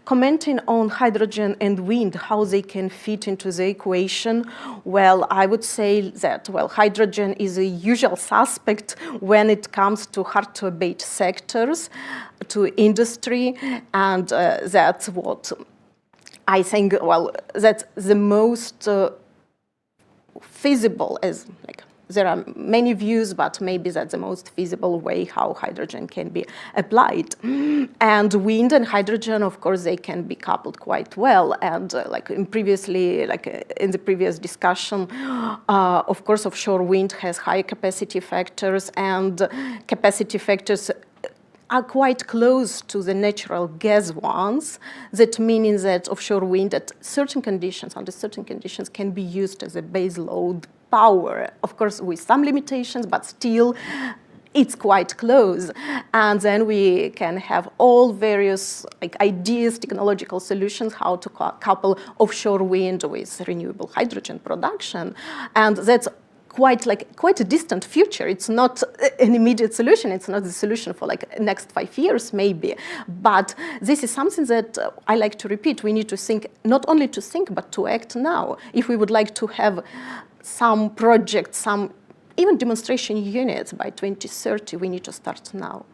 Commenting on hydrogen and wind, how they can fit into the equation, well, I would say that, well, hydrogen is a usual suspect when it comes to hard-to-abate sectors, to industry, and that's what I think, well, that's the most feasible as, like, there are many views, but maybe that's the most feasible way how hydrogen can be applied. And wind and hydrogen, of course, they can be coupled quite well. And in the previous discussion, of course, offshore wind has high capacity factors, and capacity factors are quite close to the natural gas ones. That means that offshore wind at certain conditions, under certain conditions, can be used as a base load power, of course with some limitations, but still it's quite close. And then we can have all various ideas, technological solutions, how to couple offshore wind with renewable hydrogen production. And that's quite a distant future. It's not an immediate solution. It's not the solution for next 5 years maybe. But this is something that I like to repeat. We need to think, not only to think, but to act now. If we would like to have some projects, some even demonstration units by 2030, we need to start now.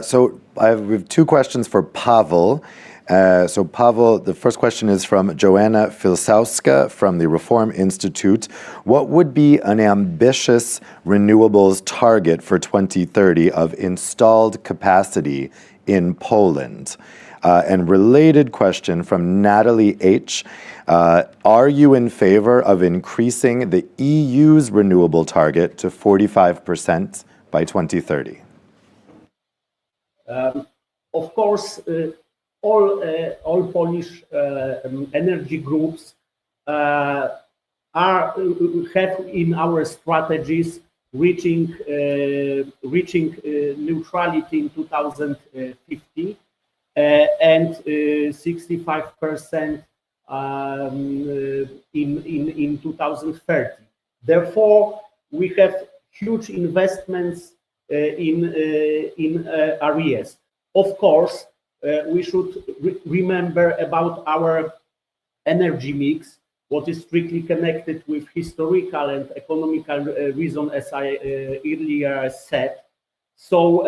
So we have two questions for Pavel. So Pavel, the first question is from Joanna Filsauska from the Reform Institute. What would be an ambitious renewables target for 2030 of installed capacity in Poland? And related question from Natalie H. Are you in favor of increasing the EU's renewable target to 45% by 2030? Of course, all Polish energy groups have in our strategies reaching neutrality in 2050 and 65% in 2030. Therefore, we have huge investments in areas. Of course, we should remember about our energy mix, what is strictly connected with historical and economical reason, as I earlier said. So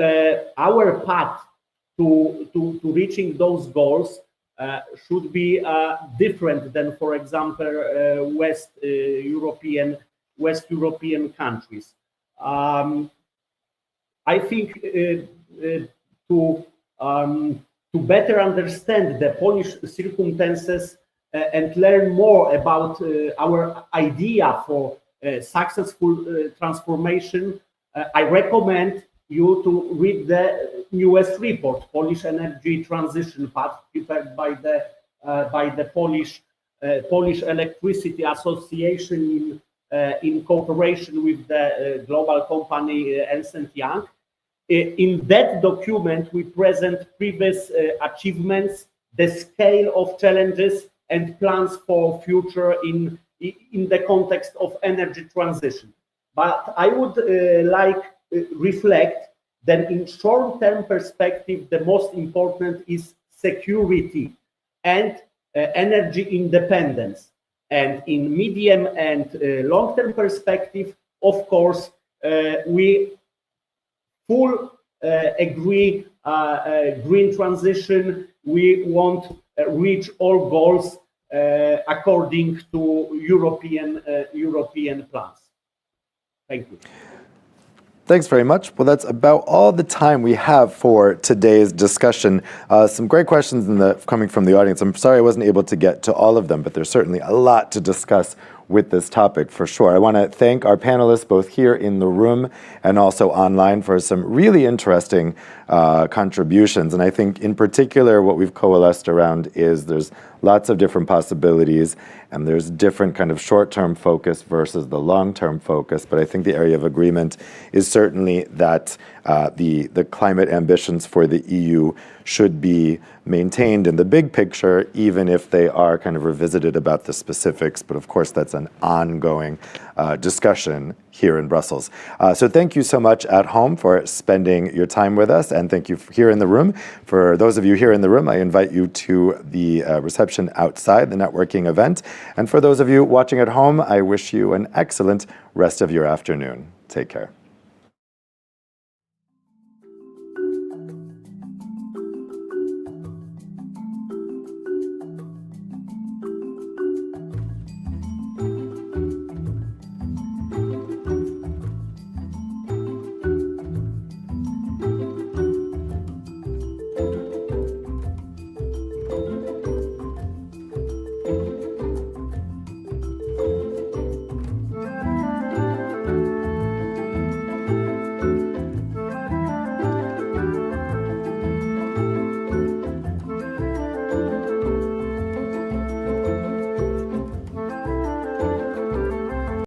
our path to reaching those goals should be different than, for example, West European countries. I think to better understand the Polish circumstances and learn more about our idea for successful transformation, I recommend you to read the newest report, Polish Energy Transition Path, prepared by the Polish Electricity Association in cooperation with the global company Ernst & Young. In that document, we present previous achievements, the scale of challenges, and plans for future in the context of energy transition. But I would reflect that in short-term perspective, the most important is security and energy independence. And in medium and long-term perspective, of course, we full agree green transition. We want reach all goals according to European plans. Thank you. Thanks very much. Well, that's about all the time we have for today's discussion. Some great questions coming from the audience. I'm sorry I wasn't able to get to all of them, but there's certainly a lot to discuss with this topic for sure. I want to thank our panelists both here in the room and also online for some really interesting contributions. And I think in particular what we've coalesced around is there's lots of different possibilities and there's different kind of short-term focus versus the long-term focus. But I think the area of agreement is certainly that the climate ambitions for the EU should be maintained in the big picture, even if they are kind of revisited about the specifics. But of course, that's an ongoing discussion here in Brussels. So thank you so much at home for spending your time with us. And thank you here in the room. For those of you here in the room, I invite you to the reception outside, the networking event. And for those of you watching at home, I wish you an excellent rest of your afternoon. Take care.